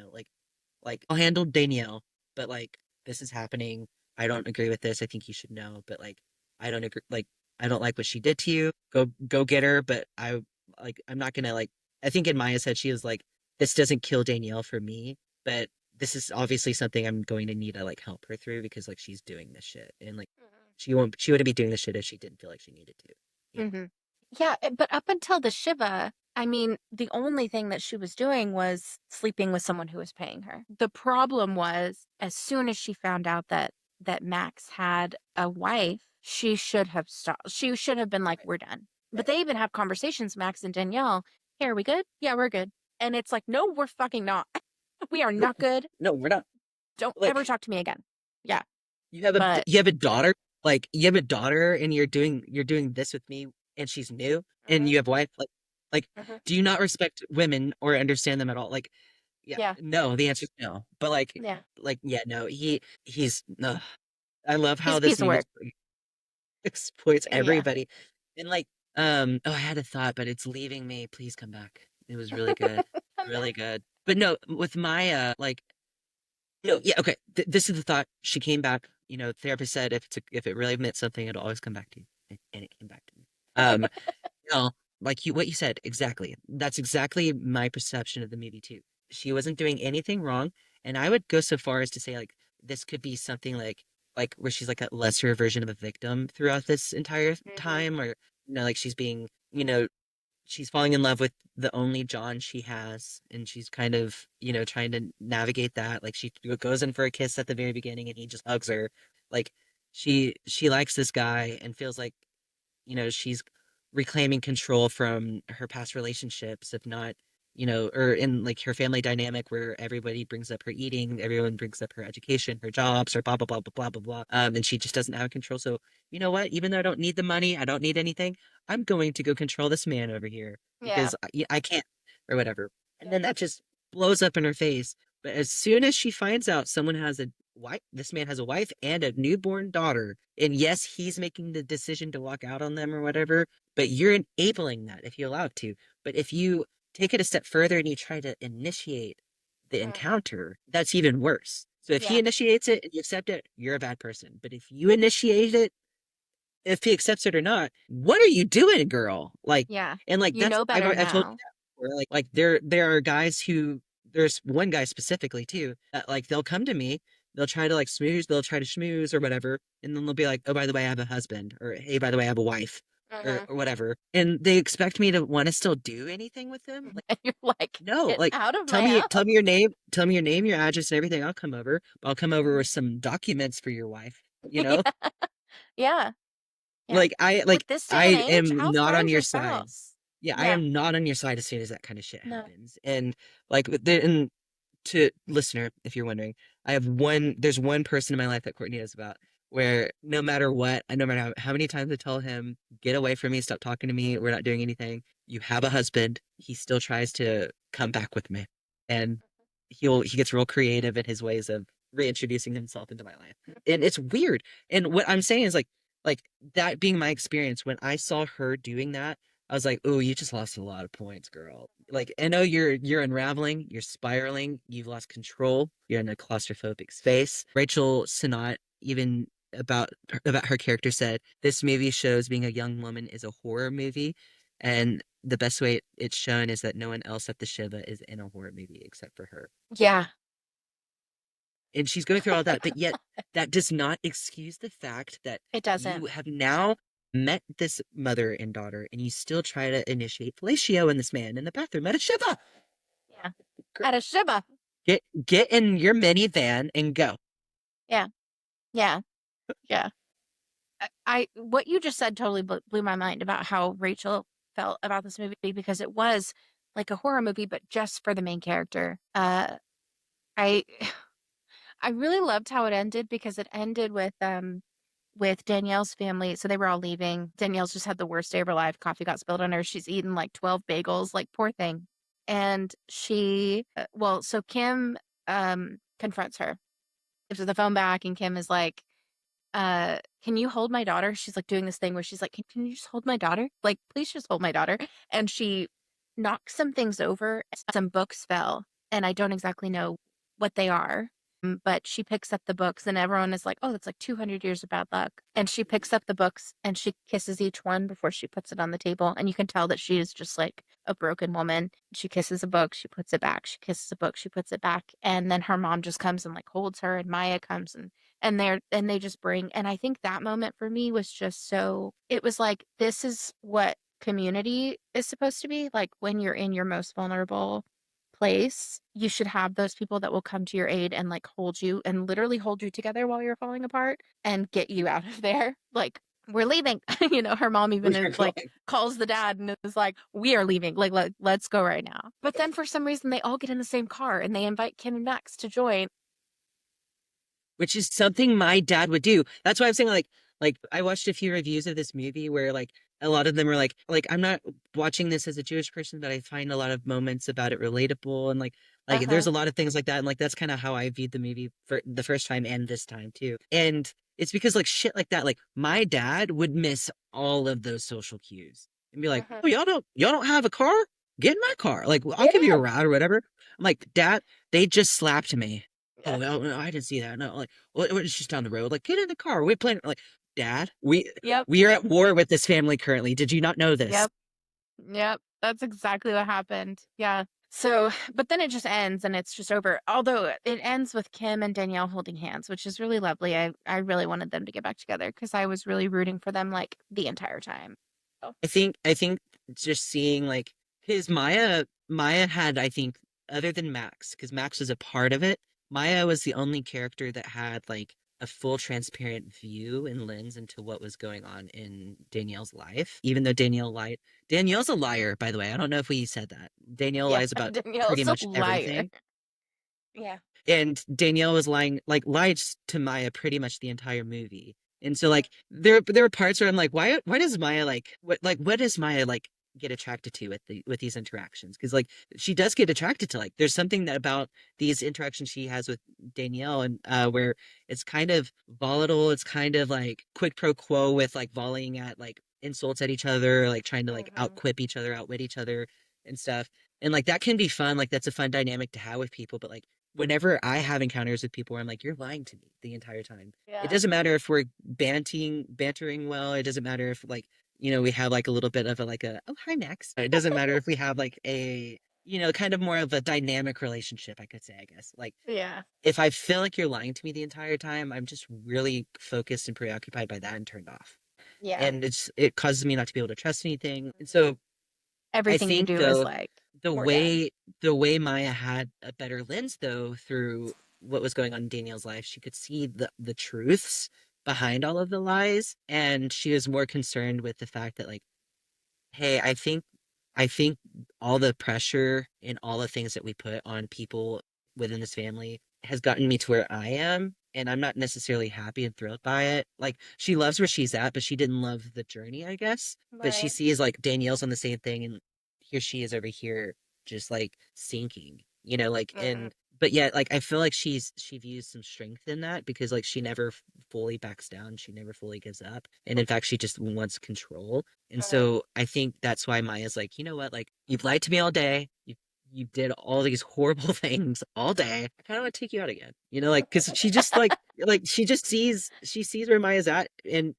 like I'll handle Danielle, but like this is happening. I don't agree with this. I think you should know, but like I don't agree. Like I don't like what she did to you. Go get her. But I'm not gonna like. I think in Maya's head she was like, this doesn't kill Danielle for me, but this is obviously something I'm going to need to like help her through because like she's doing this shit and like she wouldn't be doing this shit if she didn't feel like she needed to. You know. Mm-hmm. Yeah, but up until the Shiva, I mean, the only thing that she was doing was sleeping with someone who was paying her. The problem was, as soon as she found out that Max had a wife, she should have stopped. She should have been like, "We're done." But they even have conversations, Max and Danielle. Hey, are we good? Yeah, we're good. And it's like, no, we're fucking not. We are Nope. not good. No, we're not. Don't ever Like talk to me again. Yeah, but you have a daughter, like you have a daughter and you're doing this with me and she's new and mhm, you have a wife, like mhm. do you not respect women or understand them at all? Like yeah, Yeah, no, the answer is no. But yeah, like yeah, no, he's no. I love he's how a this piece of movie work. exploits Yeah. everybody. And like oh, I had a thought but it's leaving me. Please come back. It was really good. Come Really back. good. But no, with Maya, like no, yeah, okay. This is the thought. She came back. Therapist said if it really meant something, it'll always come back to you, and it came back to me. Um, no, like what you said exactly. That's exactly my perception of the movie too. She wasn't doing anything wrong, and I would go so far as to say like this could be something like where she's like a lesser version of a victim throughout this entire Mhm. time, or like she's being she's falling in love with the only John she has, and she's kind of, trying to navigate that. Like she goes in for a kiss at the very beginning and he just hugs her. Like she likes this guy and feels like, she's reclaiming control from her past relationships, if not, or in like her family dynamic where everybody brings up her eating, everyone brings up her education, her jobs, her blah blah blah blah blah blah blah. And she just doesn't have control. So you know what? Even though I don't need the money, I don't need anything, I'm going to go control this man over here Yeah. because I can't or whatever. And Yeah. then that just blows up in her face. But as soon as she finds out someone has a wife, this man has a wife and a newborn daughter, and yes, he's making the decision to walk out on them or whatever, but you're enabling that if you allow it to. But if you take it a step further and you try to initiate the Mhm. encounter, that's even worse. So if he Yeah. initiates it and you accept it, you're a bad person. But if you initiate it, if he accepts it or not, what are you doing, girl? Like, Yeah. and like You that's know better I've told you now. that before. Like there are guys who there's one guy specifically too that like they'll come to me, they'll try to like smooze, they'll try to schmooze or whatever, and then they'll be like, oh by the way, I have a husband, or hey by the way, I have a wife, or Mhm. or whatever, and they expect me to want to still do anything with them. Like And you're like, no, get like out of tell my me house. tell me your name, your address, and everything. I'll come over. But I'll come over with Mhm. some documents for your wife. You know, Yeah. Yeah. Yeah. like I With like this day and I age, am how not far on is your your side. spouse? Yeah, I Yeah. am not on your side as soon as that kind of shit No. happens. And like and to listener, if you're wondering, there's one person in my life that Courtney knows about where no matter what, and no matter how many times I tell him, get away from me, stop talking to me, we're not doing anything. You have a husband, he still tries to come back with me. And he gets real creative in his ways of reintroducing himself into my life. And it's weird. And what I'm saying is like that being my experience, when I saw her doing that, I was like, "Oh, you just lost a lot of points, girl." Like, I know you're unraveling, you're spiraling, you've lost control, you're in a claustrophobic space. Rachel Sennott, even about her character, said this movie shows being a young woman is a horror movie, and the best way it's shown is that no one else at the Shiva is in a horror movie except for her. Yeah. And she's going through all that, but yet that does not excuse the fact that It doesn't. you have now met this mother and daughter, and you still try to initiate fellatio in this man in the bathroom at a Shiva. Yeah. Girl, At a Shiba. get in your minivan and go. Yeah. Yeah. Yeah. What you just said totally blew my mind about how Rachel felt about this movie because it was like a horror movie, but just for the main character. I I really loved how it ended because it ended with Danielle's family. So they were all leaving. Danielle's just had the worst day of her life. Coffee got spilled on her. She's eaten like 12 bagels. Like poor thing. And so Kim confronts her, gives her the phone back, and Kim is like, can you hold my daughter? She's like doing this thing where she's like, can you just hold my daughter? Like, please just hold my daughter. And she knocks some things over, some books fell, and I don't exactly know what they are. But she picks up the books, and everyone is like, oh, that's like 200 years of bad luck. And she picks up the books and she kisses each one before she puts it on the table. And you can tell that she is just like a broken woman. She kisses a book, she puts it back. She kisses a book, she puts it back. And then her mom just comes and like holds her, and Maya comes and they just bring, and I think that moment for me was just so, it was like, this is what community is supposed to be like. When you're in your most vulnerable place, you should have those people that will come to your aid and like hold you and literally hold you together while you're falling apart and get you out of there. Like, we're leaving. Her mom even We are is like, going. calls the dad and is like, we are leaving, like, let's go right now. But then for some reason they all get in the same car and they invite Kim and Max to join. Which is something my dad would do. That's why I'm saying like I watched a few reviews of this movie where like a lot of them were like I'm not watching this as a Jewish person, but I find a lot of moments about it relatable and like there's Uh-huh. a lot of things like that and like that's kind of how I viewed the movie for the first time and this time too. And it's because like shit like that, like my dad would miss all of those social cues and be like, Uh-huh. "Oh, y'all don't have a car? Get in my car. Like I'll give you a Yeah. ride or whatever." I'm like, "Dad, they just slapped me." Oh, Yeah. well, no, I didn't see that. No, like, well, it's just down the road. Like, get in the car. We're playing. Like, Dad, Yep. we are at war with this family currently. Did you not know this? Yep. Yep, that's exactly what happened. Yeah. So, but then it just ends and it's just over. Although it ends with Kim and Danielle holding hands, which is really lovely. I really wanted them to get back together because I was really rooting for them like the entire time. Oh. I think just seeing like his Maya had I think other than Max because Max was a part of it. Maya was the only character that had like a full transparent view and lens into what was going on in Danielle's life. Even though Danielle's a liar, by the way. I don't know if we said that. Danielle Yeah, lies about pretty Danielle's a much liar. everything. Yeah. And Danielle was lying, like lied to Maya pretty much the entire movie. And so Mhm. like there are parts where I'm like, why does Maya what does Maya like get attracted to with these interactions? Because like she does get attracted to like there's something that about these interactions she has with Danielle and where it's kind of volatile, it's kind of like quid pro quo with like volleying at like insults at each other, like trying to like Mhm. outquip each other, outwit each other and stuff. And like that can be fun, like that's a fun dynamic to have with people, but like whenever I have encounters with people where I'm like, you're lying to me the entire time. It Yeah. doesn't matter if we're bantering well. It doesn't matter if like, we have like a little bit of a like a, oh, hi, Max. It doesn't matter if we have like a, kind of more of a dynamic relationship, I could say, I guess. Like Yeah. if I feel like you're lying to me the entire time, I'm just really focused and preoccupied by that and turned off. Yeah. And it causes me not to be able to trust anything. And so I Everything you think do is though like, the we're done. way the way Maya had a better lens though through what was going on in Danielle's life, she could see the truths behind all of the lies, and she was more concerned with the fact that like, hey, I think all the pressure and all the things that we put on people within this family has gotten me to where I am, and I'm not necessarily happy and thrilled by it. Like she loves where she's at, but she didn't love the journey, I guess. But she Right. sees like Danielle's on the same thing, and here she is over here, just like sinking, like Mhm. and but yet like I feel like she views some strength in that because like she never fully backs down, she never fully gives up, and in fact she just wants control. And Mhm. so I think that's why Maya's like, you know what? Like, you've lied to me all day. You did all these horrible things all day. I kind of want to take you out again. Like because she just like she sees where Maya's at, and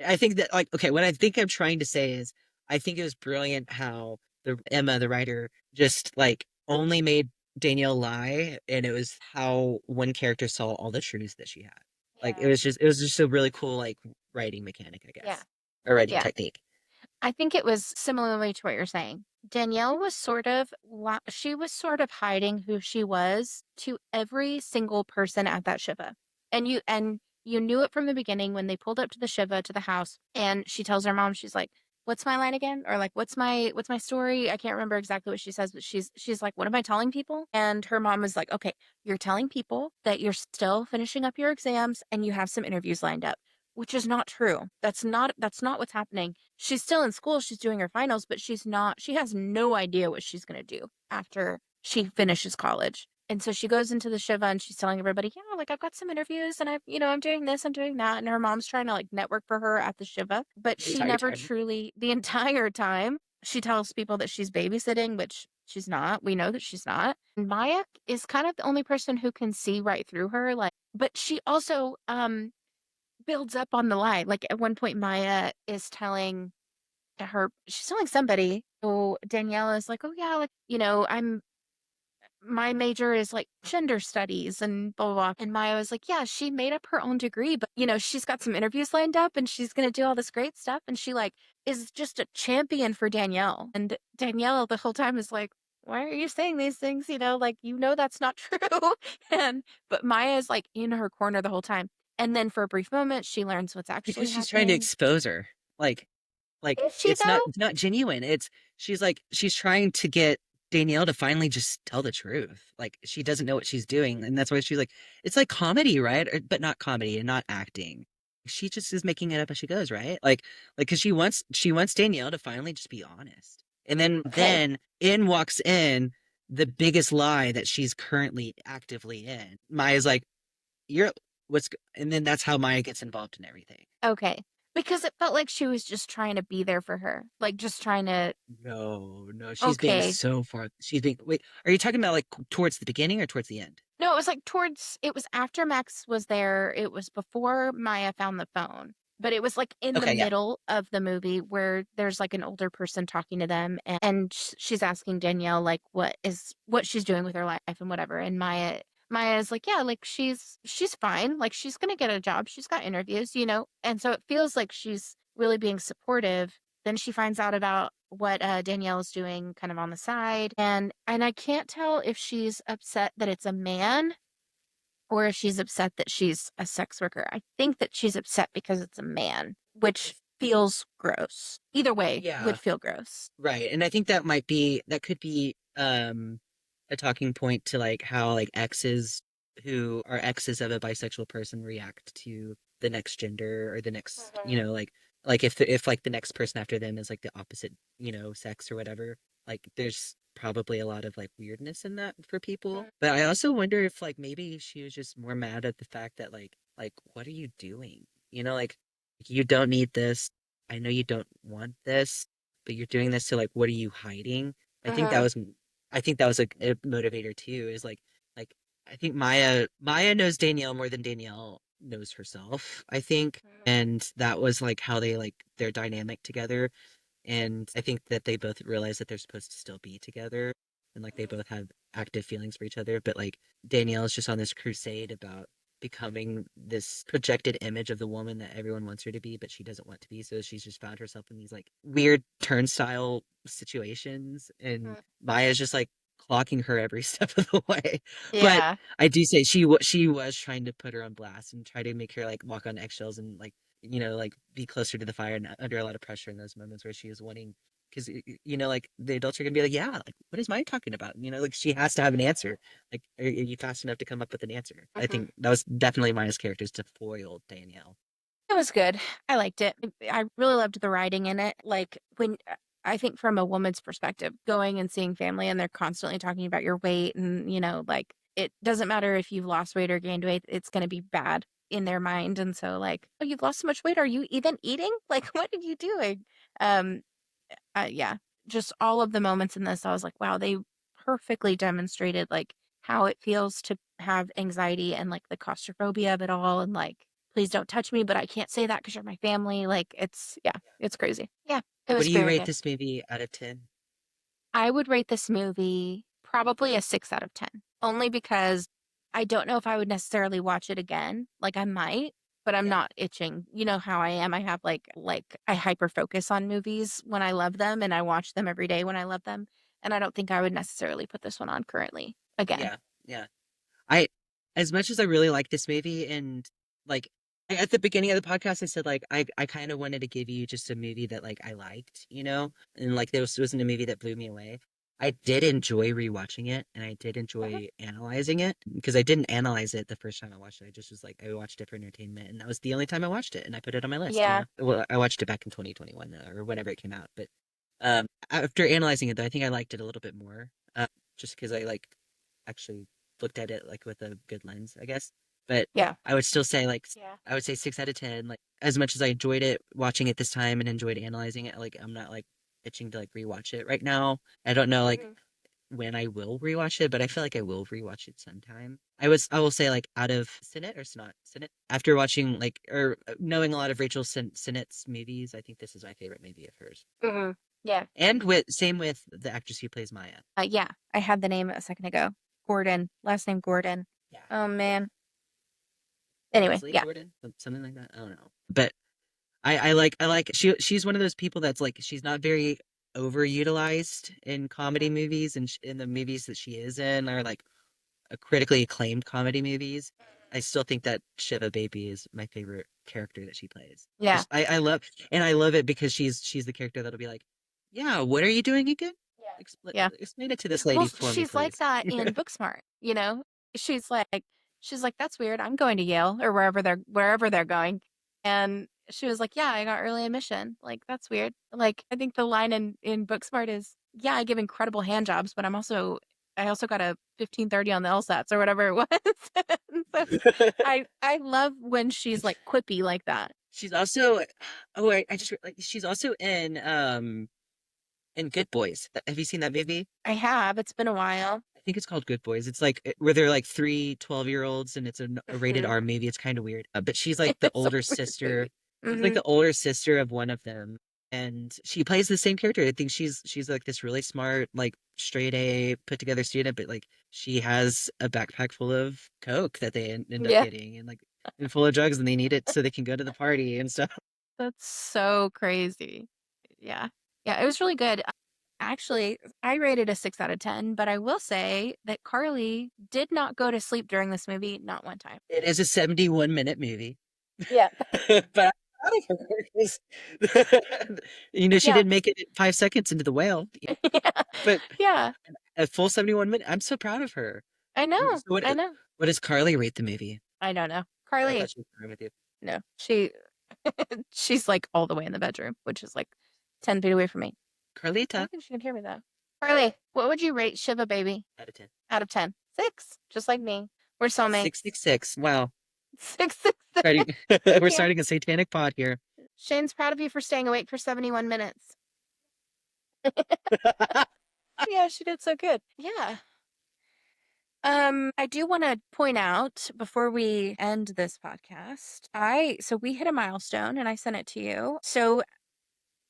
I think that like okay, what I think I'm trying to say is I think it was brilliant how the Emma, the writer, just like only made Danielle lie, and it was how one character saw all the truths that she had. Like Yeah. it was just a really cool like writing mechanic, I Yeah. guess, or writing Yeah. technique. I think it was similarly to what you're saying. Danielle was she was sort of hiding who she was to every single person at that Shiva. And you knew it from the beginning when they pulled up to the Shiva to the house and she tells her mom, she's like, "What's my line again?" Or like, "What's my story?" I can't remember exactly what she says, but she's like, "What am I telling people?" And her mom is like, "Okay, you're telling people that you're still finishing up your exams and you have some interviews lined up." Which is not true. That's not what's happening. She's still in school, she's doing her finals, but she has no idea what she's going to do after she finishes college. And so she goes into the Shiva and she's telling everybody, yeah, like I've got some interviews and I'm doing this, I'm doing that. And her mom's trying to like network for her at the Shiva, but The she entire never time. truly, the entire time, she tells people that she's babysitting, which she's not. We know that she's not. And Maya is kind of the only person who can see right through her. Like, but she also builds up on the lie. Like at one point, Maya is telling she's telling somebody, oh, Danielle is like, oh yeah, like, I'm my major is like gender studies and blah, blah, blah. And Maya was like, yeah, she made up her own degree, but she's got some interviews lined up and she's going to do all this great stuff. And she like is just a champion for Danielle. And Danielle the whole time is like, why are you saying these things? Like, that's not true. But Maya is like in her corner the whole time. And then for a brief moment, she learns what's Because actually she's trying to happening. expose her. Like Is she it's not though? it's not genuine. She's trying to get Danielle to finally just tell the truth. Like she doesn't know what she's doing, and that's why she's like, it's like comedy, right? But not comedy and not acting. She just is making it up as she goes, right? Like because she wants Danielle to finally just be honest, and then Okay. in walks in the biggest lie that she's currently actively in. Maya's like, you're and then that's how Maya gets involved in everything. Okay. Because it felt like she was just trying to be there for her. Like just trying to, No, no, she's being okay. so far. She's being. Wait, are you talking about like towards the beginning or towards the end? No, it was like it was after Max was there. It was before Maya found the phone. But it was like in the Okay, yeah, middle of the movie where there's like an older person talking to them and she's asking Danielle like what she's doing with her life and whatever. And Maya is like, yeah, like she's fine. Like she's gonna get a job. She's got interviews. And so it feels like she's really being supportive. Then she finds out about what Danielle is doing kind of on the side. And I can't tell if she's upset that it's a man or if she's upset that she's a sex worker. I think that she's upset because it's a man, which feels gross. Either way yeah, would feel gross. right. And I think that could be a talking point to like how like exes who are exes of a bisexual person react to the next gender or the next, Mhm. like if like the next person after them is like the opposite, sex or whatever. Like there's probably a lot of like weirdness in that for people. But I also wonder if like maybe she was just more mad at the fact that like what are you doing? Like you don't need this. I know you don't want this, but you're doing this, so like what are you hiding? I think that Mhm. was I think that was a motivator too, is like I think Maya knows Danielle more than Danielle knows herself, I think. And that was like how they like their dynamic together. And I think that they both realize that they're supposed to still be together and like they both have active feelings for each other. But like Danielle is just on this crusade about becoming this projected image of the woman that everyone wants her to be, but she doesn't want to be. So she's just found herself in these like weird turnstile situations. And Mhm. Maya's just like clocking her every step of the way. But Yeah. I do say she was trying to put her on blast and try to make her like walk on eggshells and like like be closer to the fire and under a lot of pressure in those moments where she is wanting, because like the adults are gonna be like, yeah, like what is Maya talking about? Like she has to have an answer. Like, are you fast enough to come up with an answer? I Mhm. think that was definitely Maya's character's to foil Danielle. It was good. I liked it. I really loved the writing in it. Like I think from a woman's perspective, going and seeing family and they're constantly talking about your weight and, like it doesn't matter if you've lost weight or gained weight, it's going to be bad in their mind. And so like, oh, you've lost so much weight. Are you even eating? Like, what are you doing? Um, yeah, just all of the moments in this, I was like, wow, they perfectly demonstrated like how it feels to have anxiety and like the claustrophobia of it all. And like, please don't touch me, but I can't say that because you're my family. Like, yeah, it's crazy. Yeah, it What was do you very rate good. this movie out of 10? I would rate this movie probably a 6 out of 10, only because I don't know if I would necessarily watch it again. Like, I might. But I'm Yeah. not itching. You know how I am. I have like I hyper focus on movies when I love them and I watch them every day when I love them. And I don't think I would necessarily put this one on currently again. Yeah. Yeah. I, as much as I really like this movie, and like at the beginning of the podcast, I said like I kind of wanted to give you just a movie that like I liked, and like this wasn't a movie that blew me away. I did enjoy rewatching it, and I did Mhm. enjoy analyzing it because I didn't analyze it the first time I watched it. I just was like I watched it for entertainment, and that was the only time I watched it, and I put it on my list. Yeah. Well, I watched it back in 2021 or whenever it came out, but after analyzing it, though, I think I liked it a little bit more. just because I like actually looked at it like with a good lens, I guess. But Yeah. I would still say like Yeah. I would say 6 out of 10. Like as much as I enjoyed it watching it this time and enjoyed analyzing it, like I'm not like itching to like rewatch it right now. I don't know like Hmm. when I will rewatch it, but I feel like I will rewatch it sometime. I will say like out of Sinnott or Snot Sinnott after watching like or knowing a lot of Rachel Sinnott's movies, I think this is my favorite movie of hers. Hmm. Yeah. And with same with the actress who plays Maya. Yeah. I had the name a second ago. Gordon. Last name Gordon. Yeah, Oh man. Anyway, Leslie yeah. Gordon, something like that. I don't know, but I like she's one of those people that's like she's not very overutilized in comedy Mhm. movies and in the movies that she is in are like critically acclaimed comedy movies. I still think that Shiva Baby is my favorite character that she plays. Yeah. I love and I love it because she's the character that'll be like, yeah, what are you doing again? Yeah. Explain it to this Well, lady for me, she's like please. that in Booksmart, you know? She's like she's like, "That's weird. I'm going to Yale or wherever they're going." And she was like, "Yeah, I got early admission." Like, that's weird. Like, I think the line in Booksmart is, "Yeah, I give incredible hand jobs, but I also got a 1530 on the LSATs or whatever it was." And so I love when she's like quippy like that. She's also oh I just like she's also in Good Boys. Have you seen that movie? I have. It's been a while. I think it's called Good Boys. It's like where they're like three 12-year-olds and it's a rated Hmm. R movie. It's kind of weird. But she's like It the is a older weird sister. movie. She's like Hmm. the older sister of one of them. And she plays the same character. I think she's like this really smart, like straight A, put together student, but like she has a backpack full of coke that they end up Yeah. getting and full of drugs and they need it so they can go to the party and stuff. That's so crazy. Yeah. Yeah, it was really good. Actually, I rated a 6 out of 10, but I will say that Carly did not go to sleep during this movie, not one time. It is a 71-minute movie. Yeah. But I'm proud of her 'cause she Yeah. didn't make it 5 seconds into the whale, Yeah. but Yeah. a full 71 minutes. I'm so proud of her. I know. So I know. what does Carly rate the movie? I don't know. Oh, I Carly, thought she was agreeing with you. no. She's like all the way in the bedroom, which is like 10 feet away from me. I Carlita don't think she can hear me though. Carly, what would you rate Shiva Baby out of 10. out of 10? 6, just like me. We're soulmates. 666. Wow. 666. Starting we're Yeah. starting a satanic pod here. Shane's proud of you for staying awake for 71 minutes. Yeah, she did so good. Yeah. I do want to point out before we end this podcast, so we hit a milestone and I sent it to you. So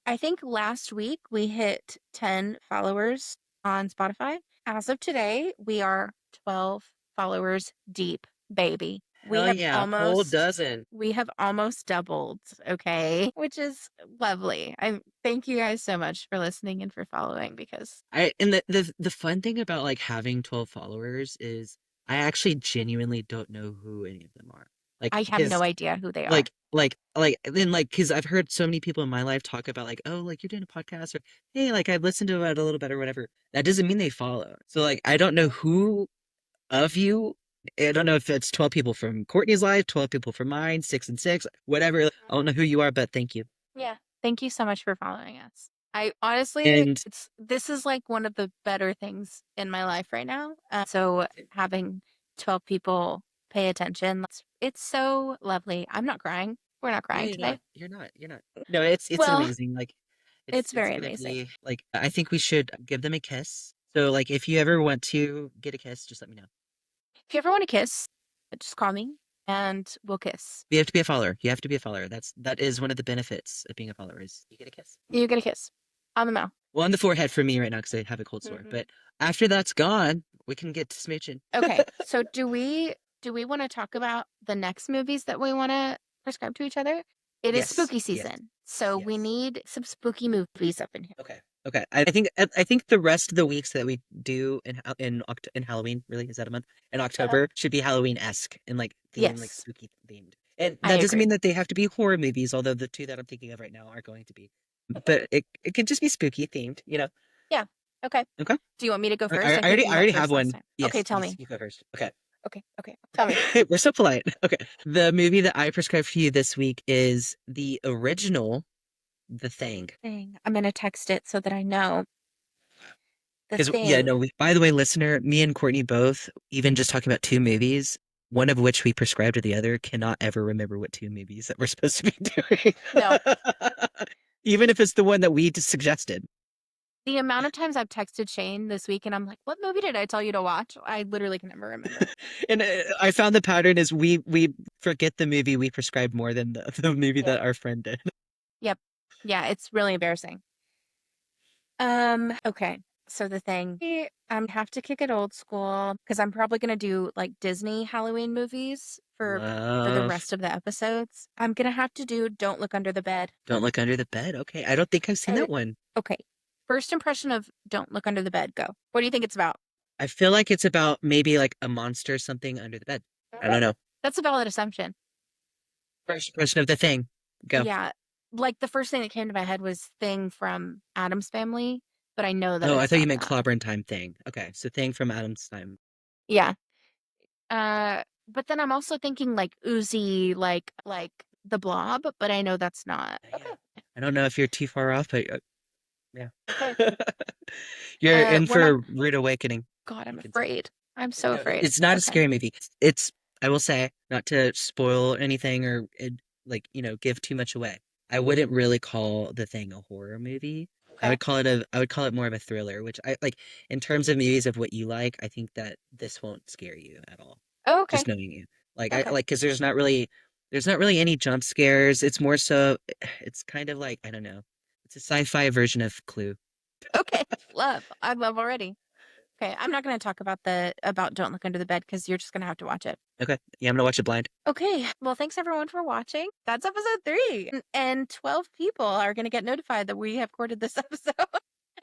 I think last week we hit 10 followers on Spotify. As of today, we are 12 followers deep, baby. Hell yeah, whole dozen. We have almost doubled, okay? Which is lovely. I thank you guys so much for listening and for following because I and the fun thing about like having 12 followers is I actually genuinely don't know who any of them are. Like I have no because idea who they are. then like because I've heard so many people in my life talk about like oh like you're doing a podcast or hey like I've listened to it a little bit or whatever. That doesn't mean they follow. So like I don't know who of you. I don't know if it's 12 people from Courtney's life, 12 people from mine, 6 and 6, whatever. I don't know who you are, but thank you. Yeah. Thank you so much for following us. I honestly, And this is like one of the better things in my life right now. So having 12 people pay attention, it's so lovely. I'm not crying. We're not no, crying you're today. not. You're not. You're not. No, it's Well, amazing. Like it's it's very gonna amazing. be like I think we should give them a kiss. So like if you ever want to get a kiss, just let me know. If you ever want to kiss, just call me and we'll kiss. You have to be a follower. You have to be a follower. That is one of the benefits of being a follower is you get a kiss. You get a kiss on the mouth. Well, on the forehead for me right now because I have a cold sore. Hmm. But after that's gone, we can get to smooching. Okay. So do we want to talk about the next movies that we want to prescribe to each other? It is Yes. spooky Yes. season. So we Yes. need some spooky movies up in here. Okay. Okay. I think the rest of the weeks that we do in Halloween, really, is that a month? In Uh-huh. October should be Halloween-esque and like Yes, spooky themed. And I that doesn't agree. mean that they have to be horror movies, although the two that I'm thinking of right now are going to be. But it could just be spooky themed. Yeah. Okay. Okay. Do you want me to go I, first? I think I you went already have first last one. time. Okay, Yes, tell me. you go first. Okay. Okay. Okay. Tell me. We're so polite. Okay. The movie that I prescribed for you this week is the original The Thing. Thing. I'm gonna text it so that I know. The Because yeah, Thing. no. By the way, listener, me and Courtney both, even just talking about two movies, one of which we prescribed to the other, cannot ever remember what two movies that we're supposed to be doing. No, Even if it's the one that we just suggested. the amount of times I've texted Shane this week and I'm like, what movie did I tell you to watch? I literally can never remember. And I found the pattern is we forget the movie we prescribed more than the movie Yep. that our friend did. Yep. Yeah, it's really embarrassing. Okay. So The Thing. I'm have to kick it old school because I'm probably gonna do like Disney Halloween movies for the Love. rest of the episodes. I'm gonna have to do Don't Look Under the Bed. Don't look under the bed. Okay. I don't think I've seen Uh, that one. okay. First impression of Don't Look Under the Bed, go. What do you think it's about? I feel like it's about maybe like a monster or something under the bed. I don't know. That's a valid assumption. First impression of the thing. Go. Yeah. Like the first thing that came to my head was Thing from Adam's Family, but I know that Oh, I it's thought you not meant that. clobbering time thing. Okay. So thing from Adam's time. Yeah. But then I'm also thinking like Uzi, like the Blob, but I know that's not. Yeah. Okay. I don't know if you're too far off, but yeah. Okay. You're in We're for not. a rude awakening, God, I'm you can say. afraid. I'm so No, afraid. it's not a Okay. scary movie. It's, I will say, not to spoil anything or like, give too much away. I wouldn't really call The Thing a horror movie. Okay. I would call it more of a thriller, which I like in terms of movies of what you like, I think that this won't scare you at all. Oh, okay. Just knowing you. Like I Okay. like because there's not really any jump scares. It's more so it's kind of like, I don't know. It's a sci-fi version of Clue. Okay. Love. I love already. Okay. I'm not going to talk about the about Don't Look Under the Bed because you're just going to have to watch it. Okay. Yeah, I'm gonna watch it blind. Okay. Well, thanks everyone for watching. That's episode 3. And 12 people are going to get notified that we have recorded this episode.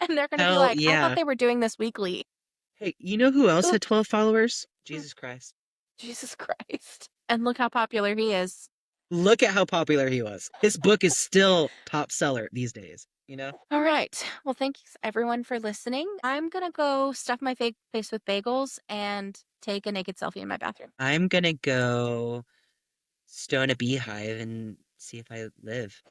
And they're going to be Hell like, I thought yeah. they were doing this weekly. Hey, you know who else had Oops. 12 followers? Jesus Christ. Jesus Christ. And look how popular he is. Look at how popular he was. His book is still top seller these days, you know? All right. Well, thanks everyone for listening. I'm going to go stuff my fake face with bagels and take a naked selfie in my bathroom. I'm gonna go stone a beehive and see if I live.